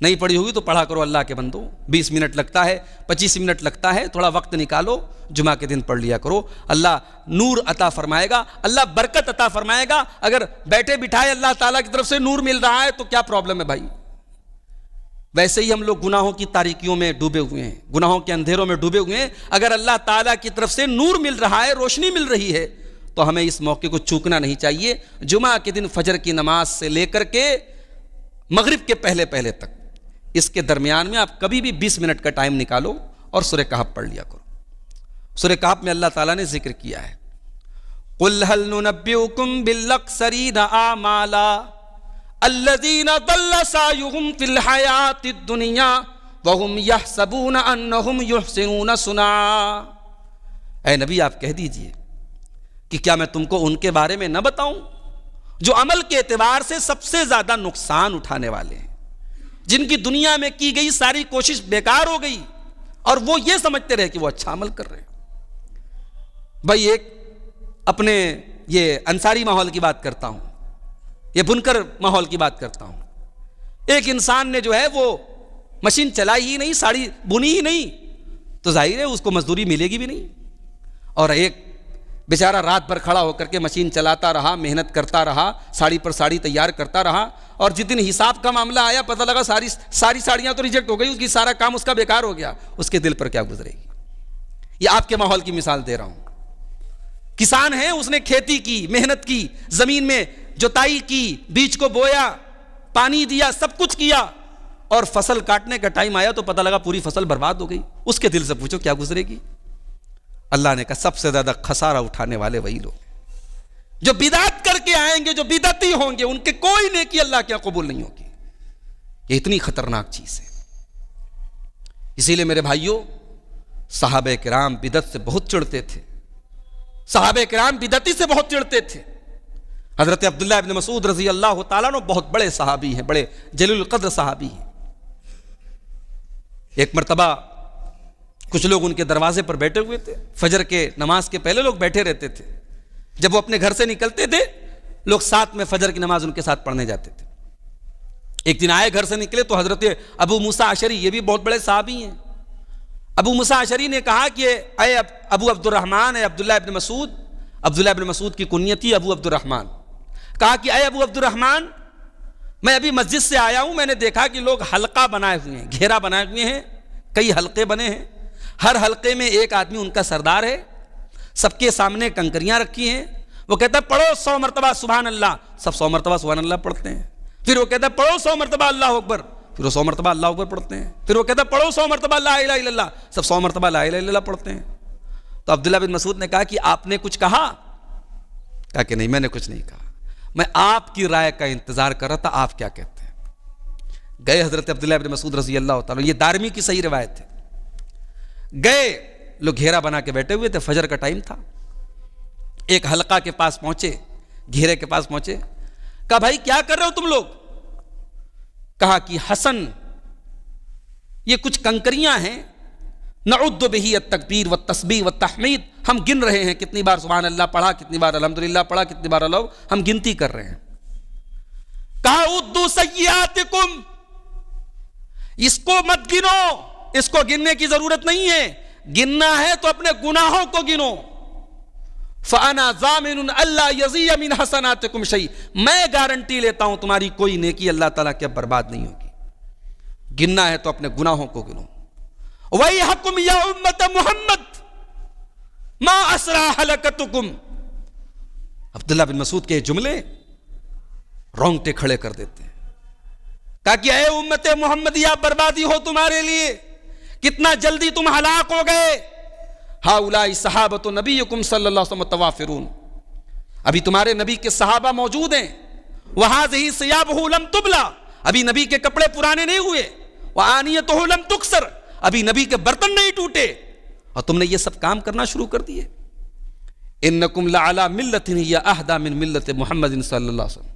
نہیں پڑھی ہوگی تو پڑھا کرو اللہ کے بندو، 20 منٹ لگتا ہے، 25 منٹ لگتا ہے، تھوڑا وقت نکالو، جمعہ کے دن پڑھ لیا کرو، اللہ نور عطا فرمائے گا، اللہ برکت عطا فرمائے گا۔ اگر بیٹھے بٹھائے اللہ تعالیٰ کی طرف سے نور مل رہا ہے تو کیا پرابلم ہے بھائی؟ ویسے ہی ہم لوگ گناہوں کی تاریکیوں میں ڈوبے ہوئے ہیں، گناہوں کے اندھیروں میں ڈوبے ہوئے ہیں، اگر اللہ تعالیٰ کی طرف سے نور مل رہا ہے، روشنی مل رہی ہے، تو ہمیں اس موقع کو چوکنا نہیں چاہیے۔ جمعہ کے دن فجر کی نماز سے لے کر کے مغرب کے پہلے تک، اس کے درمیان میں آپ کبھی بھی 20 منٹ کا ٹائم نکالو اور سورہ کہف پڑھ لیا کرو۔ سورہ کہف میں اللہ تعالیٰ نے ذکر کیا ہے، قُلْ هَلْ نُنَبِّئُكُمْ بِالْأَخْسَرِينَ أَعْمَالًا الَّذِينَ ضَلَّ سَعْيُهُمْ فِي الْحَيَاةِ الدُّنْيَا وَهُمْ يَحْسَبُونَ أَنَّهُمْ يُحْسِنُونَ صُنْعًا۔ اے نبی آپ کہہ دیجئے کہ کیا میں تم کو ان کے بارے میں نہ بتاؤں جو عمل کے اعتبار سے سب سے زیادہ نقصان اٹھانے والے ہیں، جن کی دنیا میں کی گئی ساری کوشش بیکار ہو گئی اور وہ یہ سمجھتے رہے کہ وہ اچھا عمل کر رہے ہیں۔ بھائی ایک اپنے یہ انصاری ماحول کی بات کرتا ہوں، یہ بنکر ماحول کی بات کرتا ہوں۔ ایک انسان نے جو ہے وہ مشین چلائی ہی نہیں، ساڑی بنی ہی نہیں، تو ظاہر ہے اس کو مزدوری ملے گی بھی نہیں، اور ایک بیچارہ رات بھر کھڑا ہو کر کے مشین چلاتا رہا، محنت کرتا رہا، ساڑی پر ساڑی تیار کرتا رہا، اور جس دن حساب کا معاملہ آیا پتہ لگا ساری ساڑیاں تو ریجیکٹ ہو گئی، اس کی سارا کام اس کا بیکار ہو گیا، اس کے دل پر کیا گزرے گی؟ یہ آپ کے ماحول کی مثال دے رہا ہوں۔ کسان ہے، اس نے کھیتی کی، محنت کی، زمین میں جوتائی کی، بیج کو بویا، پانی دیا، سب کچھ کیا، اور فصل کاٹنے کا ٹائم آیا تو پتہ لگا پوری فصل برباد ہو گئی، اس کے دل سے پوچھو کیا گزرے گی؟ اللہ نے کہا سب سے زیادہ خسارہ اٹھانے والے وہی لوگ جو بدعت کر کے آئیں گے، جو بدعتی ہوں گے، ان کے کوئی نیکی اللہ کے قبول نہیں ہوگی۔ یہ اتنی خطرناک چیز ہے۔ اسی لیے میرے بھائیوں، صحابہ کرام بدعت سے بہت چڑھتے تھے، صحابہ کرام بدعتی سے بہت چڑھتے تھے۔ حضرت عبداللہ ابن مسعود رضی اللہ تعالیٰ عنہ بہت بڑے صحابی ہیں، بڑے جلیل القدر صحابی ہیں۔ ایک مرتبہ کچھ لوگ ان کے دروازے پر بیٹھے ہوئے تھے، فجر کے نماز کے پہلے لوگ بیٹھے رہتے تھے، جب وہ اپنے گھر سے نکلتے تھے لوگ ساتھ میں فجر کی نماز ان کے ساتھ پڑھنے جاتے تھے۔ ایک دن آئے، گھر سے نکلے تو حضرت ابو موسیٰ اشعری، یہ بھی بہت بڑے صحابی ہیں، ابو موسیٰ اشعری نے کہا کہ اے ابو عبد الرحمن، اے عبداللہ ابن مسعود، عبداللہ ابن مسعود کی کنیت تھی ابو عبد الرحمن، کہا کہ اے ابو عبد الرحمن، میں ابھی مسجد سے آیا ہوں، میں نے دیکھا کہ لوگ حلقہ بنائے ہوئے ہیں، گھیرا بنائے ہوئے ہیں، کئی حلقے بنے ہیں، ہر حلقے میں ایک آدمی ان کا سردار ہے، سب کے سامنے کنکریاں رکھی ہیں، وہ کہتا ہے پڑھو 100 مرتبہ سبحان اللہ، سب 100 مرتبہ سبحان اللہ پڑھتے ہیں، پھر وہ کہتا ہے پڑھو 100 مرتبہ اللہ اکبر، پھر وہ 100 مرتبہ اللہ اکبر پڑھتے ہیں، پھر وہ کہتا ہے پڑھو 100 مرتبہ لا الہ الا اللہ، سب 100 مرتبہ لا الہ الا اللہ پڑھتے ہیں۔ تو عبداللہ بن مسعود نے کہا کہ آپ نے کچھ کہا؟ کہا کہ نہیں، میں نے کچھ نہیں کہا، میں آپ کی رائے کا انتظار کر رہا تھا، آپ کیا کہتے ہیں۔ گئے حضرت عبداللہ بن مسعود رضی اللہ تعالیٰ، یہ دارمی کی صحیح روایت ہے، گئے لوگ گھیرا بنا کے بیٹھے ہوئے تھے، فجر کا ٹائم تھا، ایک حلقہ کے پاس پہنچے، گھیرے کے پاس پہنچے، کہا بھائی کیا کر رہے ہو تم لوگ؟ کہا کہ حسن، یہ کچھ کنکریاں ہیں، نعد بہ التکبیر والتسبیح والتحمید، ہم گن رہے ہیں کتنی بار سبحان اللہ پڑھا، کتنی بار الحمدللہ پڑھا، کتنی بار اللہ، ہم گنتی کر رہے ہیں۔ کہا عدوا سیئاتکم، اس کو مت گنو، اس کو گننے کی ضرورت نہیں ہے، گننا ہے تو اپنے گناہوں کو گنو۔ فَأَنَا ضَامِنٌ أَلَّا يَزِيَ مِنْ حَسَنَاتِكُمْ شَيْءٍ، میں گارنٹی لیتا ہوں تمہاری کوئی نیکی اللہ تعالیٰ کے برباد نہیں ہوگی۔ گننا ہے تو اپنے گناہوں کو گنو، وَيْحَكُمْ یا امت محمد ما اسرع ہلکتکم. عبداللہ بن مسعود کے جملے رونگٹے کھڑے کر دیتے ہیں. کہا کہ اے امت محمدیہ بربادی ہو تمہارے لیے, کتنا جلدی تم ہلاک ہو گئے. ہؤلاء صحابۃ نبیکم صلی اللہ علیہ وسلم متوافرون, ابھی تمہارے نبی کے صحابہ موجود ہیں. وہذہ ثیابہ لم تبلا, ابھی نبی کے کپڑے پرانے نہیں ہوئے. وآنیتہ لم تکسر, ابھی نبی کے برتن نہیں ٹوٹے, اور تم نے یہ سب کام کرنا شروع کر دیے. انکم لعلی ملۃ ہی اہدی من ملۃ محمد صلی اللہ علیہ وسلم.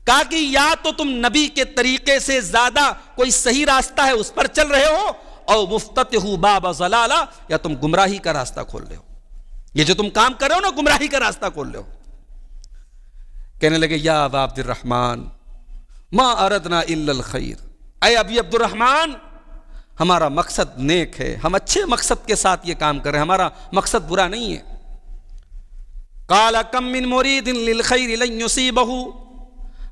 کہا کہ یا تو تم نبی کے طریقے سے زیادہ کوئی صحیح راستہ ہے اس پر چل رہے ہو, او مفتتح باب ضلالہ, یا تم گمراہی کا راستہ کھول رہے ہو. یہ جو تم کام کر رہے ہو نا, گمراہی کا راستہ کھول رہے ہو. کہنے لگے یا ابا عبد الرحمن ما اردنا الا الخیر, اے ابی عبد الرحمن ہمارا مقصد نیک ہے, ہم اچھے مقصد کے ساتھ یہ کام کر رہے ہیں, ہمارا مقصد برا نہیں ہے. قال کم من مرید للخیر لن یصیبہ,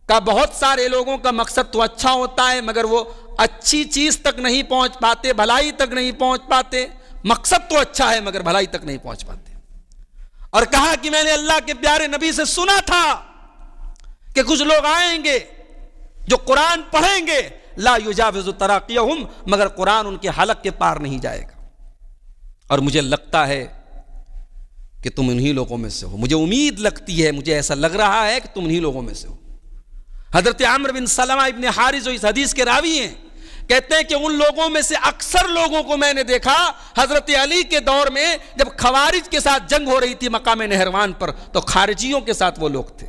کا بہت سارے لوگوں کا مقصد تو اچھا ہوتا ہے مگر وہ اچھی چیز تک نہیں پہنچ پاتے, بھلائی تک نہیں پہنچ پاتے. مقصد تو اچھا ہے مگر بھلائی تک نہیں پہنچ پاتے. اور کہا کہ میں نے اللہ کے پیارے نبی سے سنا تھا کہ کچھ لوگ آئیں گے جو قرآن پڑھیں گے, لا یجاوز تراقیہم, مگر قرآن ان کے حلق کے پار نہیں جائے گا. اور مجھے لگتا ہے کہ تم انہی لوگوں میں سے ہو, مجھے امید لگتی ہے, مجھے ایسا لگ رہا ہے کہ تم انہی لوگوں میں سے ہو. حضرت عمرو بن سلمہ ابن حارث جو اس حدیث کے راوی ہیں, کہتے ہیں کہ ان لوگوں میں سے اکثر لوگوں کو میں نے دیکھا حضرت علی کے دور میں جب خوارج کے ساتھ جنگ ہو رہی تھی مقام نہروان پر, تو خارجیوں کے ساتھ وہ لوگ تھے.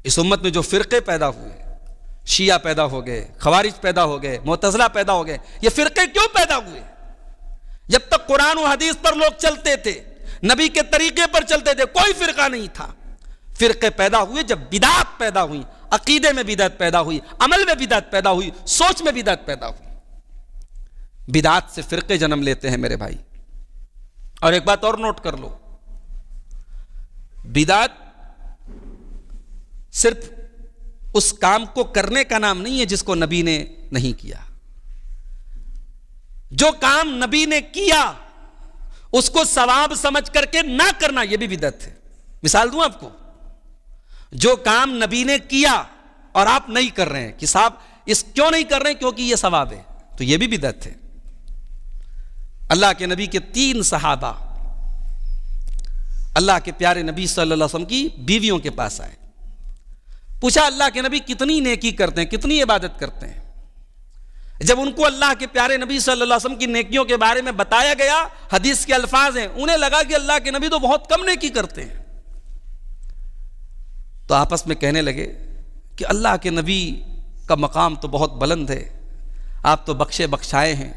اس امت میں جو فرقے پیدا ہوئے, شیعہ پیدا ہو گئے, خوارج پیدا ہو گئے, معتزلہ پیدا ہو گئے, یہ فرقے کیوں پیدا ہوئے؟ جب تک قرآن و حدیث پر لوگ چلتے تھے, نبی کے طریقے پر چلتے تھے, کوئی فرقہ نہیں تھا. فرقے پیدا ہوئے جب بدعت پیدا ہوئی, عقیدے میں بدعت پیدا ہوئی, عمل میں بدعت پیدا ہوئی, سوچ میں بدعت پیدا ہوئی. بدعت سے فرقے جنم لیتے ہیں میرے بھائی. اور ایک بات اور نوٹ کر لو, بدعت صرف اس کام کو کرنے کا نام نہیں ہے جس کو نبی نے نہیں کیا. جو کام نبی نے کیا اس کو ثواب سمجھ کر کے نہ کرنا, یہ بھی بدعت ہے. مثال دوں آپ کو, جو کام نبی نے کیا اور آپ نہیں کر رہے ہیں کہ صاحب اس کیوں نہیں کر رہے ہیں, کیونکہ یہ ثواب ہے, تو یہ بھی بدعت ہے. اللہ کے نبی کے 3 صحابہ اللہ کے پیارے نبی صلی اللہ علیہ وسلم کی بیویوں کے پاس آئے. پوچھا اللہ کے نبی کتنی نیکی کرتے ہیں, کتنی عبادت کرتے ہیں؟ جب ان کو اللہ کے پیارے نبی صلی اللہ علیہ وسلم کی نیکیوں کے بارے میں بتایا گیا, حدیث کے الفاظ ہیں, انہیں لگا کہ اللہ کے نبی تو بہت کم نیکی کرتے ہیں. تو آپس میں کہنے لگے کہ اللہ کے نبی کا مقام تو بہت بلند ہے, آپ تو بخشے بخشائے ہیں,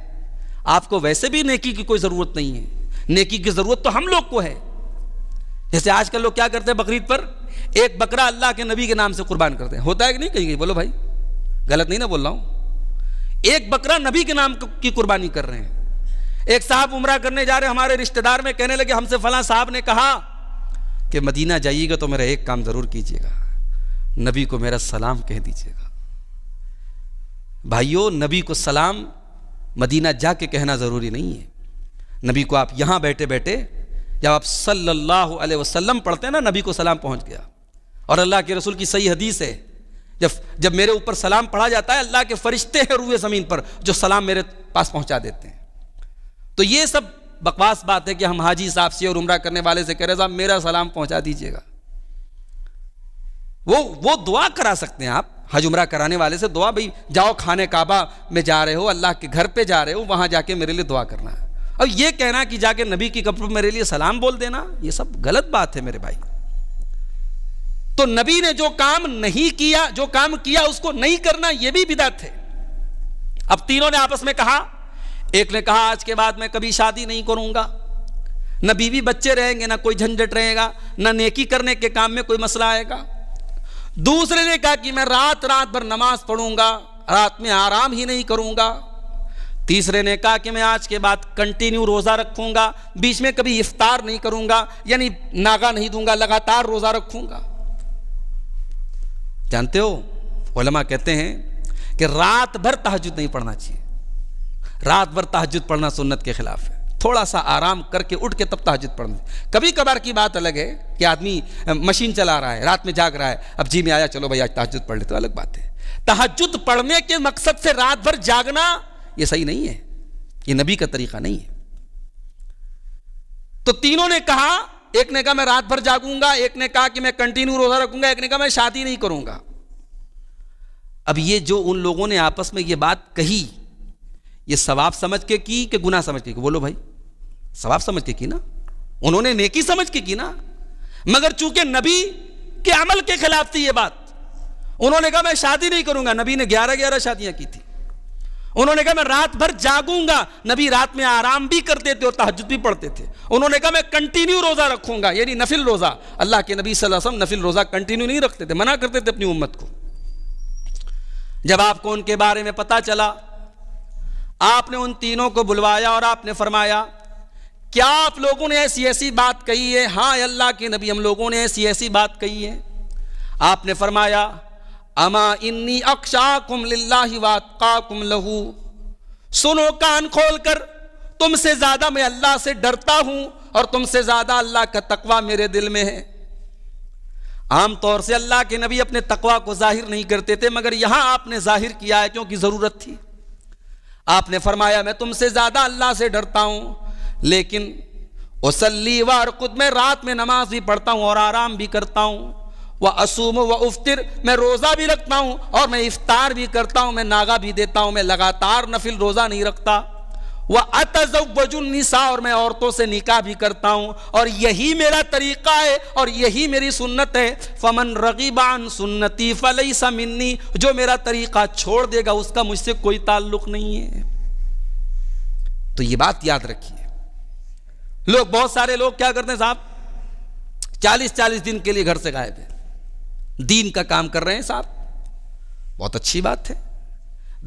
آپ کو ویسے بھی نیکی کی کوئی ضرورت نہیں ہے, نیکی کی ضرورت تو ہم لوگ کو ہے. جیسے آج کل لوگ کیا کرتے ہیں, بقرعید پر ایک بکرا اللہ کے نبی کے نام سے قربان کرتے ہیں. ہوتا ہے کہ نہیں کہیں, بولو بھائی, غلط نہیں نا بول رہا ہوں. ایک بکرا نبی کے نام کی قربانی کر رہے ہیں. ایک صاحب عمرہ کرنے جا رہے, ہمارے رشتہ دار میں, کہنے لگے ہم سے فلاں صاحب نے کہا کہ مدینہ جائیے گا تو میرا ایک کام ضرور کیجیے گا, نبی کو میرا سلام کہہ دیجیے گا. بھائیو, نبی کو سلام مدینہ جا کے کہنا ضروری نہیں ہے. نبی کو آپ یہاں بیٹھے بیٹھے جب آپ صلی اللہ علیہ وسلم پڑھتے ہیں نا, نبی کو سلام پہنچ گیا. اور اللہ کے رسول کی صحیح حدیث ہے, جب میرے اوپر سلام پڑھا جاتا ہے, اللہ کے فرشتے ہیں روئے زمین پر جو سلام میرے پاس پہنچا دیتے ہیں. تو یہ سب بکواس بات ہے کہ ہم حاجی صاحب سے اور عمرہ کرنے والے سے کہہ رہے صاحب میرا سلام پہنچا دیجیے گا. وہ دعا کرا سکتے ہیں آپ, حج عمرہ کرانے والے سے دعا, بھائی جاؤ خانے کعبہ میں جا رہے ہو, اللہ کے گھر پہ جا رہے ہو, وہاں جا کے میرے لیے دعا کرنا ہے. اور یہ کہنا کہ جا کے نبی کی قبر پر میرے لیے سلام بول دینا, یہ سب غلط بات ہے میرے بھائی. تو نبی نے جو کام نہیں کیا, جو کام کیا اس کو نہیں کرنا, یہ بھی بدعت ہے. اب تینوں نے آپس میں کہا, ایک نے کہا آج کے بعد میں کبھی شادی نہیں کروں گا, نہ بیوی بچے رہیں گے, نہ کوئی جھنجھٹ رہے گا, نہ نیکی کرنے کے کام میں کوئی مسئلہ آئے گا. دوسرے نے کہا کہ میں رات بھر نماز پڑھوں گا, رات میں آرام ہی نہیں کروں گا. تیسرے نے کہا کہ میں آج کے بعد کنٹینیو روزہ رکھوں گا, بیچ میں کبھی افطار نہیں کروں گا, یعنی ناغا نہیں دوں گا, لگاتار روزہ رکھوں گا. جانتے ہو, علماء کہتے ہیں کہ رات بھر تہجد نہیں پڑھنا چاہیے, رات بھر تہجد پڑھنا سنت کے خلاف ہے. تھوڑا سا آرام کر کے اٹھ کے تب تہجد پڑھنا. کبھی کبھار کی بات الگ ہے کہ آدمی مشین چلا رہا ہے, رات میں جاگ رہا ہے, اب جی میں آیا چلو بھائی آج تہجد پڑھ لے, تو الگ بات ہے. تہجد پڑھنے کے مقصد سے رات بھر جاگنا یہ صحیح نہیں ہے, یہ نبی کا طریقہ نہیں ہے. تو تینوں نے کہا, ایک نے کہا میں رات بھر جاگوں گا, ایک نے کہا کہ میں کنٹینیو روزہ رکھوں گا, ایک نے کہا میں شادی نہیں کروں گا. اب یہ جو ان لوگوں نے آپس میں یہ بات کہی, یہ ثواب سمجھ کے کی کہ گناہ سمجھ کے کی؟ بولو بھائی, ثواب سمجھ کے کی نا, انہوں نے نیکی سمجھ کے کی نا. مگر چونکہ نبی کے عمل کے خلاف تھی یہ بات, انہوں نے کہا میں شادی نہیں کروں گا, نبی نے 11 شادیاں کی تھی. انہوں نے کہا میں رات بھر جاگوں گا, نبی رات میں آرام بھی کرتے تھے اور تہجد بھی پڑھتے تھے. انہوں نے کہا میں کنٹینیو روزہ رکھوں گا, یعنی نفل روزہ. اللہ کے نبی صلی اللہ علیہ وسلم نفل روزہ کنٹینیو نہیں رکھتے تھے, منع کرتے تھے اپنی امت کو. جب آپ کو ان کے بارے میں پتا چلا, آپ نے ان تینوں کو بلوایا اور آپ نے فرمایا کیا آپ لوگوں نے ایسی ایسی بات کہی ہے؟ ہاں اللہ کے نبی, ہم لوگوں نے ایسی ایسی بات کہی ہے. آپ نے فرمایا اما انی اخشاکم للہ واتقاکم لہو, سنو کان کھول کر, تم سے زیادہ میں اللہ سے ڈرتا ہوں اور تم سے زیادہ اللہ کا تقوی میرے دل میں ہے. عام طور سے اللہ کے نبی اپنے تقوی کو ظاہر نہیں کرتے تھے, مگر یہاں آپ نے ظاہر کیا ہے کیونکہ ضرورت تھی. آپ نے فرمایا میں تم سے زیادہ اللہ سے ڈرتا ہوں, لیکن اصلی وارقد, میں رات میں نماز بھی پڑھتا ہوں اور آرام بھی کرتا ہوں. وَأَصُومُ وَأُفْطِرُ, میں روزہ بھی رکھتا ہوں اور میں افطار بھی کرتا ہوں, میں ناغہ بھی دیتا ہوں, میں لگاتار نفل روزہ نہیں رکھتا. وَأَتَزَوَّجُ النِّسَاءَ, اور میں عورتوں سے نکاح بھی کرتا ہوں, اور یہی میرا طریقہ ہے اور یہی میری سنت ہے. فَمَنْ رَغِبَ عَنْ سُنَّتِي فَلَيْسَ مِنِّي, جو میرا طریقہ چھوڑ دے گا اس کا مجھ سے کوئی تعلق نہیں ہے. تو یہ بات یاد رکھیے. لوگ, بہت سارے لوگ کیا کرتے ہیں صاحب, 40 دن کے لیے گھر سے غائب ہیں, دین کا کام کر رہے ہیں صاحب, بہت اچھی بات ہے,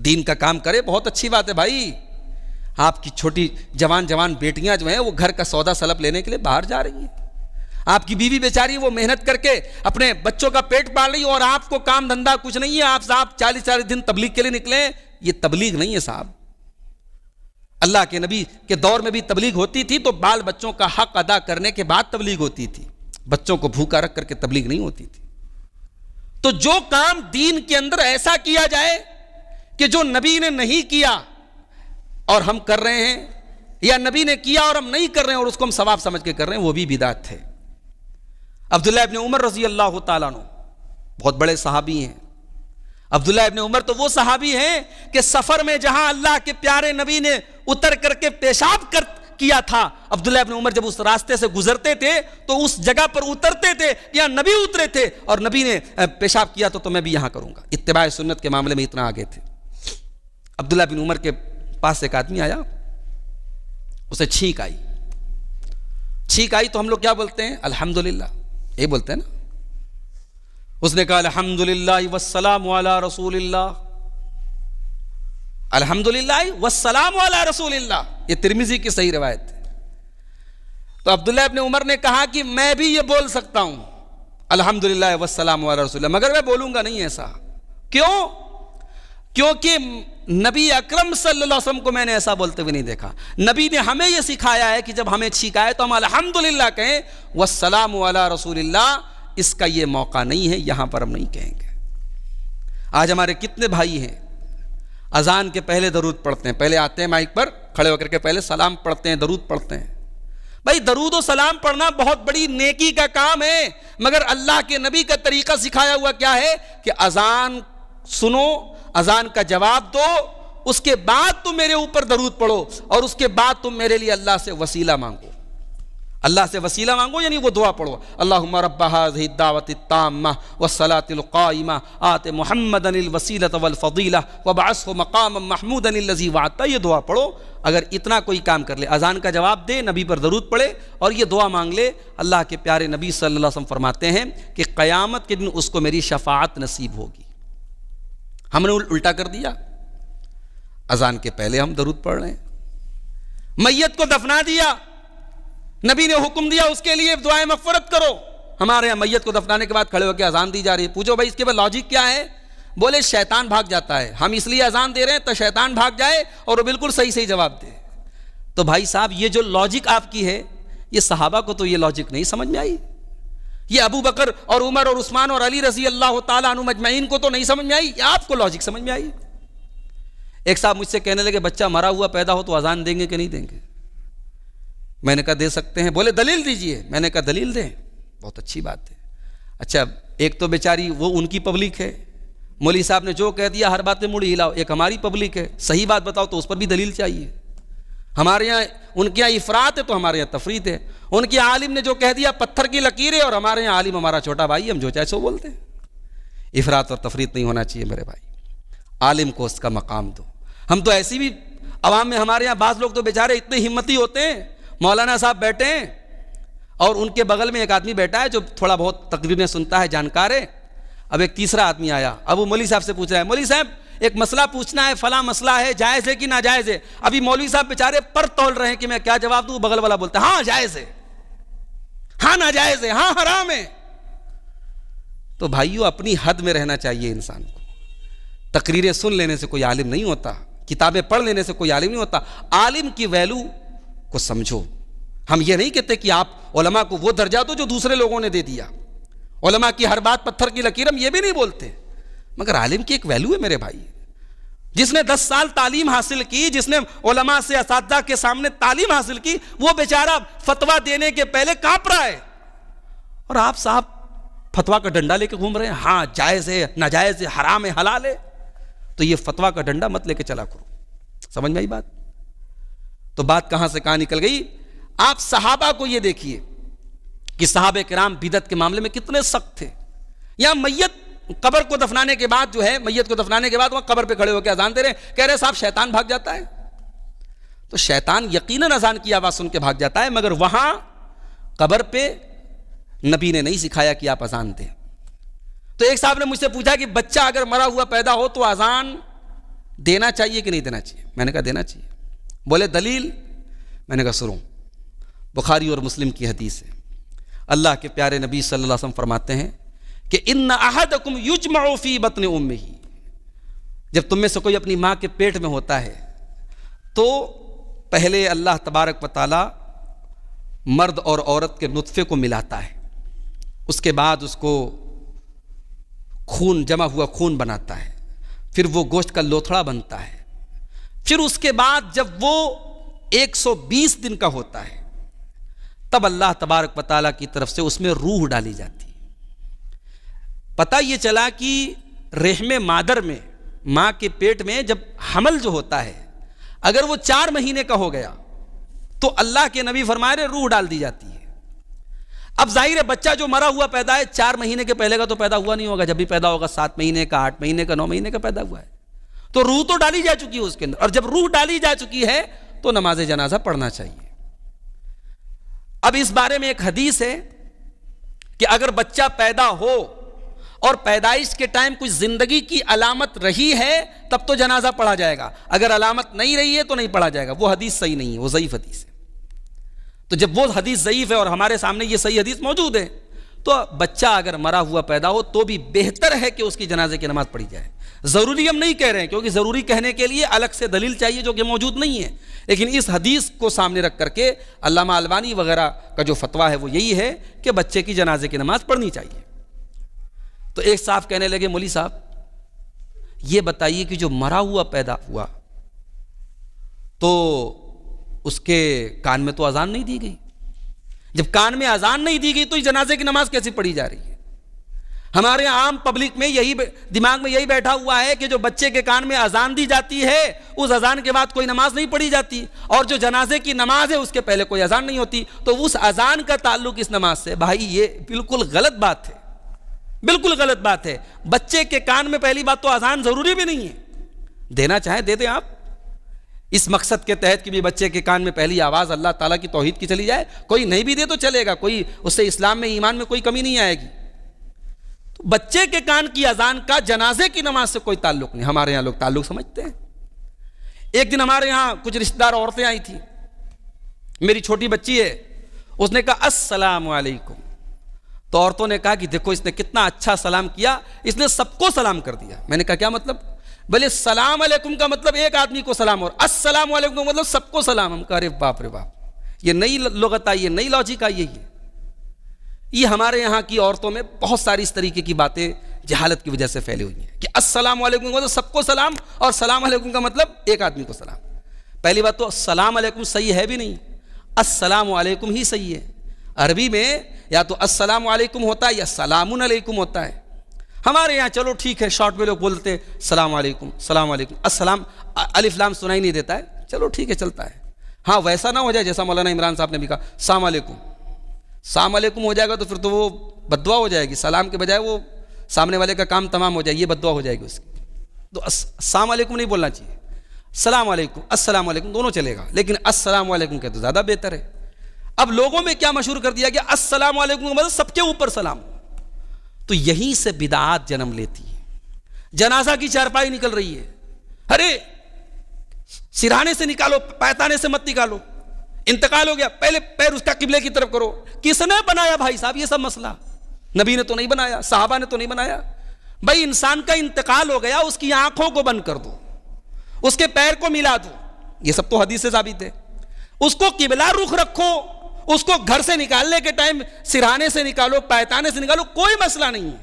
دین کا کام کرے, بہت اچھی بات ہے بھائی. آپ کی چھوٹی جوان بیٹیاں جو ہیں وہ گھر کا سودا سلب لینے کے لیے باہر جا رہی ہیں, آپ کی بیوی بیچاری وہ محنت کر کے اپنے بچوں کا پیٹ پال رہی ہے, اور آپ کو کام دھندا کچھ نہیں ہے, آپ صاحب 40 دن تبلیغ کے لیے نکلے. یہ تبلیغ نہیں ہے صاحب. اللہ کے نبی کے دور میں بھی تبلیغ ہوتی تھی تو بال بچوں کا حق ادا کرنے کے بعد تبلیغ ہوتی تھی, بچوں کو بھوکا رکھ کر کے تبلیغ نہیں ہوتی تھی. تو جو کام دین کے اندر ایسا کیا جائے کہ جو نبی نے نہیں کیا اور ہم کر رہے ہیں, یا نبی نے کیا اور ہم نہیں کر رہے ہیں اور اس کو ہم ثواب سمجھ کے کر رہے ہیں, وہ بھی بدعت ہے. عبداللہ ابن عمر رضی اللہ تعالیٰ عنہ بہت بڑے صحابی ہیں. عبداللہ ابن عمر تو وہ صحابی ہیں کہ سفر میں جہاں اللہ کے پیارے نبی نے اتر کر کے پیشاب کیا تھا, عبداللہ ابن عمر جب اس راستے سے گزرتے تھے تو اس جگہ پر اترتے تھے یا نبی اترے تھے اور نبی نے پیشاب کیا تو میں بھی یہاں کروں گا. اتباع سنت کے معاملے میں اتنا آگے تھے. عبداللہ بن عمر کے پاس ایک آدمی آیا, اسے چھینک آئی تو ہم لوگ کیا بولتے ہیں, الحمدللہ, یہ بولتے ہیں نا. اس نے کہا الحمدللہ والسلام علی رسول اللہ, الحمدللہ والسلام علی رسول اللہ, یہ ترمذی کی صحیح روایت ہے. تو عبداللہ ابن عمر نے کہا کہ میں بھی یہ بول سکتا ہوں الحمدللہ والسلام علی رسول اللہ, مگر میں بولوں گا نہیں ایسا. کیوں؟ کیونکہ نبی اکرم صلی اللہ علیہ وسلم کو میں نے ایسا بولتے ہوئے نہیں دیکھا. نبی نے ہمیں یہ سکھایا ہے کہ جب ہمیں چھینک آئے تو ہم الحمدللہ کہیں, والسلام علی رسول اللہ, اس کا یہ موقع نہیں ہے, یہاں پر ہم نہیں کہیں گے. آج ہمارے کتنے بھائی ہیں اذان کے پہلے درود پڑھتے ہیں, پہلے آتے ہیں مائک پر کھڑے ہو کر کے پہلے سلام پڑھتے ہیں, درود پڑھتے ہیں. بھائی درود و سلام پڑھنا بہت بڑی نیکی کا کام ہے, مگر اللہ کے نبی کا طریقہ سکھایا ہوا کیا ہے کہ اذان سنو, اذان کا جواب دو, اس کے بعد تم میرے اوپر درود پڑھو, اور اس کے بعد تم میرے لیے اللہ سے وسیلہ مانگو. اللہ سے وسیلہ مانگو یعنی وہ دعا پڑھو, اللہم رب هذه الدعوة التامة والصلاة القائمة آت محمدا الوسیلة والفضیلہ وابعثه مقاما محمودا الذی وعدتہ, یہ دعا پڑھو. اگر اتنا کوئی کام کر لے, اذان کا جواب دے, نبی پر درود پڑھے اور یہ دعا مانگ لے, اللہ کے پیارے نبی صلی اللہ علیہ وسلم فرماتے ہیں کہ قیامت کے دن اس کو میری شفاعت نصیب ہوگی. ہم نے الٹا کر دیا, اذان کے پہلے ہم درود پڑھ رہے ہیں, میت کو دفنا دیا, نبی نے حکم دیا اس کے لیے دعائیں مغفرت کرو, ہمارے یہاں میت کو دفنانے کے بعد کھڑے ہو کے اذان دی جا رہی ہے. پوچھو بھائی اس کے بعد لاجک کیا ہے؟ بولے شیطان بھاگ جاتا ہے، ہم اس لیے اذان دے رہے ہیں تو شیطان بھاگ جائے اور وہ بالکل صحیح جواب دے۔ تو بھائی صاحب یہ جو لاجک آپ کی ہے، یہ صحابہ کو تو یہ لاجک نہیں سمجھ میں آئی، یہ ابو بکر اور عمر اور عثمان اور علی رضی اللہ تعالیٰ عنہ مجمعین کو تو نہیں سمجھ میں آئی، یہ آپ کو لاجک سمجھ میں آئی۔ ایک صاحب مجھ سے کہنے لگے بچہ مرا ہوا پیدا ہو تو اذان دیں گے کہ نہیں دیں گے؟ میں نے کہا دے سکتے ہیں۔ بولے دلیل دیجئے۔ میں نے کہا دلیل دیں، بہت اچھی بات ہے۔ اچھا ایک تو بیچاری وہ ان کی پبلک ہے، مولوی صاحب نے جو کہہ دیا ہر بات میں مڑ ہلاؤ، ایک ہماری پبلک ہے، صحیح بات بتاؤ تو اس پر بھی دلیل چاہیے۔ ہمارے یہاں ان کے یہاں افراط ہے تو ہمارے یہاں تفریط ہے، ان کے عالم نے جو کہہ دیا پتھر کی لکیریں، اور ہمارے یہاں عالم ہمارا چھوٹا بھائی، ہم جو چاہے سو بولتے ہیں۔ افراط اور تفریط نہیں ہونا چاہیے میرے بھائی، عالم کو اس کا مقام دو۔ ہم تو ایسی بھی عوام میں ہمارے یہاں بعض لوگ تو بیچارے اتنے ہمتی ہوتے ہیں، مولانا صاحب بیٹھے ہیں اور ان کے بغل میں ایک آدمی بیٹھا ہے جو تھوڑا بہت تقریریں سنتا ہے، جانکار ہے۔ اب ایک تیسرا آدمی آیا، اب وہ مولوی صاحب سے پوچھ رہا ہے، مولوی صاحب ایک مسئلہ پوچھنا ہے، فلاں مسئلہ ہے، جائز ہے کہ ناجائز ہے؟ ابھی مولوی صاحب بیچارے پر تول رہے ہیں کہ میں کیا جواب دوں، بغل والا بولتا ہے ہاں جائز ہے، ہاں ناجائز ہے، ہاں حرام ہے۔ تو بھائیو اپنی حد میں رہنا چاہیے انسان کو۔ تقریریں سن لینے سے کوئی عالم نہیں ہوتا، کتابیں پڑھ لینے سے کوئی عالم نہیں ہوتا۔ عالم کی ویلو کو سمجھو۔ ہم یہ نہیں کہتے کہ آپ علماء کو وہ درجہ دو جو دوسرے لوگوں نے دے دیا، علماء کی ہر بات پتھر کی لکیر، ہم یہ بھی نہیں بولتے، مگر عالم کی ایک ویلو ہے میرے بھائی۔ جس نے 10 سال تعلیم حاصل کی، جس نے علماء سے اساتذہ کے سامنے تعلیم حاصل کی، وہ بیچارہ فتویٰ دینے کے پہلے کانپ رہا ہے، اور آپ صاحب فتویٰ کا ڈنڈا لے کے گھوم رہے ہیں، ہاں جائز ہے، ناجائز ہے، حرام ہے، حلال ہے۔ تو یہ فتویٰ کا ڈنڈا مت لے کے چلا کرو۔ سمجھ میں آئی بات؟ تو بات کہاں سے کہاں نکل گئی؟ آپ صحابہ کو یہ دیکھیے کہ صحابہ کرام بدعت کے معاملے میں کتنے سخت تھے۔ یا میت قبر کو دفنانے کے بعد جو ہے، میت کو دفنانے کے بعد وہاں قبر پہ کھڑے ہو کے اذان دے رہے ہیں، کہہ رہے صاحب شیطان بھاگ جاتا ہے۔ تو شیطان یقیناً اذان کی آواز سن کے بھاگ جاتا ہے، مگر وہاں قبر پہ نبی نے نہیں سکھایا کہ آپ اذان دیں۔ تو ایک صاحب نے مجھ سے پوچھا کہ بچہ اگر مرا ہوا پیدا ہو تو اذان دینا چاہیے کہ نہیں دینا چاہیے؟ میں نے کہا دینا چاہیے۔ بولے دلیل؟ میں نے کہا سنو، بخاری اور مسلم کی حدیث ہے، اللہ کے پیارے نبی صلی اللہ علیہ وسلم فرماتے ہیں کہ ان احدکم یجمع فی بطن امہ، جب تم میں سے کوئی اپنی ماں کے پیٹ میں ہوتا ہے تو پہلے اللہ تبارک و تعالی مرد اور عورت کے نطفے کو ملاتا ہے، اس کے بعد اس کو خون، جمع ہوا خون بناتا ہے، پھر وہ گوشت کا لوتھڑا بنتا ہے، پھر اس کے بعد جب وہ 120 دن کا ہوتا ہے تب اللہ تبارک و تعالیٰ کی طرف سے اس میں روح ڈالی جاتی ہے۔ پتہ یہ چلا کہ رحم مادر میں، ماں کے پیٹ میں جب حمل جو ہوتا ہے، اگر وہ 4 مہینے کا ہو گیا تو اللہ کے نبی فرما رہے روح ڈال دی جاتی ہے۔ اب ظاہر ہے بچہ جو مرا ہوا پیدا ہے 4 مہینے کے پہلے کا تو پیدا ہوا نہیں ہوگا، جب بھی پیدا ہوگا 7 مہینے کا، 8 مہینے کا، 9 مہینے کا پیدا ہوا ہے، تو روح تو ڈالی جا چکی ہے اس کے اندر، اور جب روح ڈالی جا چکی ہے تو نماز جنازہ پڑھنا چاہیے۔ اب اس بارے میں ایک حدیث ہے کہ اگر بچہ پیدا ہو اور پیدائش کے ٹائم کچھ زندگی کی علامت رہی ہے تب تو جنازہ پڑھا جائے گا، اگر علامت نہیں رہی ہے تو نہیں پڑھا جائے گا۔ وہ حدیث صحیح نہیں ہے، وہ ضعیف حدیث ہے۔ تو جب وہ حدیث ضعیف ہے اور ہمارے سامنے یہ صحیح حدیث موجود ہے، تو بچہ اگر مرا ہوا پیدا ہو تو بھی بہتر ہے کہ اس کی جنازے کی نماز پڑھی جائے۔ ضروری ہم نہیں کہہ رہے ہیں، کیونکہ ضروری کہنے کے لیے الگ سے دلیل چاہیے جو کہ موجود نہیں ہے، لیکن اس حدیث کو سامنے رکھ کر کے علامہ البانی وغیرہ کا جو فتویٰ ہے وہ یہی ہے کہ بچے کی جنازے کی نماز پڑھنی چاہیے۔ تو ایک صاحب کہنے لگے مولوی صاحب یہ بتائیے کہ جو مرا ہوا پیدا ہوا تو اس کے کان میں تو اذان نہیں دی گئی، جب کان میں اذان نہیں دی گئی تو جنازے کی نماز کیسے پڑھی جا رہی ہے؟ ہمارے عام پبلک میں یہی دماغ میں یہی بیٹھا ہوا ہے کہ جو بچے کے کان میں اذان دی جاتی ہے اس اذان کے بعد کوئی نماز نہیں پڑھی جاتی، اور جو جنازے کی نماز ہے اس کے پہلے کوئی اذان نہیں ہوتی، تو اس اذان کا تعلق اس نماز سے۔ بھائی یہ بالکل غلط بات ہے، بالکل غلط بات ہے۔ بچے کے کان میں پہلی بات تو اذان ضروری بھی نہیں ہے، دینا چاہیں دے دیں آپ، اس مقصد کے تحت کہ بھی بچے کے کان میں پہلی آواز اللہ تعالیٰ کی توحید کی چلی جائے۔ کوئی نہیں بھی دے تو چلے گا، کوئی اس سے اسلام میں ایمان میں کوئی کمی نہیں آئے گی۔ تو بچے کے کان کی اذان کا جنازے کی نماز سے کوئی تعلق نہیں، ہمارے یہاں لوگ تعلق سمجھتے ہیں۔ ایک دن ہمارے یہاں کچھ رشتہ دار عورتیں آئی تھیں، میری چھوٹی بچی ہے، اس نے کہا السلام علیکم، تو عورتوں نے کہا کہ دیکھو اس نے کتنا اچھا سلام کیا, اس نے سب کو سلام کر دیا. میں نے کہا کیا مطلب؟ بولے السلام علیکم کا مطلب ایک آدمی کو سلام, اور السلام علیکم کا مطلب سب کو سلام. ہم کہا ارے باپ رے باپ, یہ نئی لغت آئی ہے, نئی لاجک آئی ہے. یہ ہمارے یہاں کی عورتوں میں بہت ساری اس طریقے کی باتیں جہالت کی وجہ سے پھیلی ہوئی ہیں کہ السلام علیکم کا مطلب سب کو سلام, اور سلام علیکم کا مطلب ایک آدمی کو سلام. پہلی بات تو السلام علیکم صحیح ہے بھی نہیں, السلام علیکم ہی صحیح ہے. عربی میں یا تو السلام علیکم ہوتا ہے یا سلام علیکم ہوتا ہے. ہمارے یہاں چلو ٹھیک ہے, شارٹ میں لوگ بولتے سلام علیکم, سلام علیکم, السلام الف لام سنائی نہیں دیتا ہے, چلو ٹھیک ہے چلتا ہے. ہاں ویسا نہ ہو جائے جیسا مولانا عمران صاحب نے بھی کہا السلام علیکم. السلام علیکم ہو جائے گا تو پھر تو وہ بددعا ہو جائے گی, سلام کے بجائے وہ سامنے والے کا کام تمام ہو جائے, یہ بددعا ہو جائے گی اس کی. تو السلام علیکم نہیں بولنا چاہیے, السلام علیکم السلام علیکم دونوں چلے گا, لیکن السلام علیکم کہ تو زیادہ بہتر ہے. اب لوگوں میں کیا مشہور کر دیا گیا السلام علیکم مطلب سب کے اوپر سلام. تو یہیں سے بدعات جنم لیتی ہے. جنازہ کی چارپائی نکل رہی ہے, ارے سرہانے سے نکالو, پیتانے سے مت نکالو, انتقال ہو گیا پہلے پیر اس کا قبلے کی طرف کرو. کس نے بنایا بھائی صاحب یہ سب مسئلہ؟ نبی نے تو نہیں بنایا, صحابہ نے تو نہیں بنایا. بھائی انسان کا انتقال ہو گیا, اس کی آنکھوں کو بند کر دو, اس کے پیر کو ملا دو, یہ سب تو حدیث سے ثابت ہے. اس کو قبلہ رخ رکھو, اس کو گھر سے نکالنے کے ٹائم سرہانے سے نکالو, پیتانے سے نکالو, کوئی مسئلہ نہیں ہے.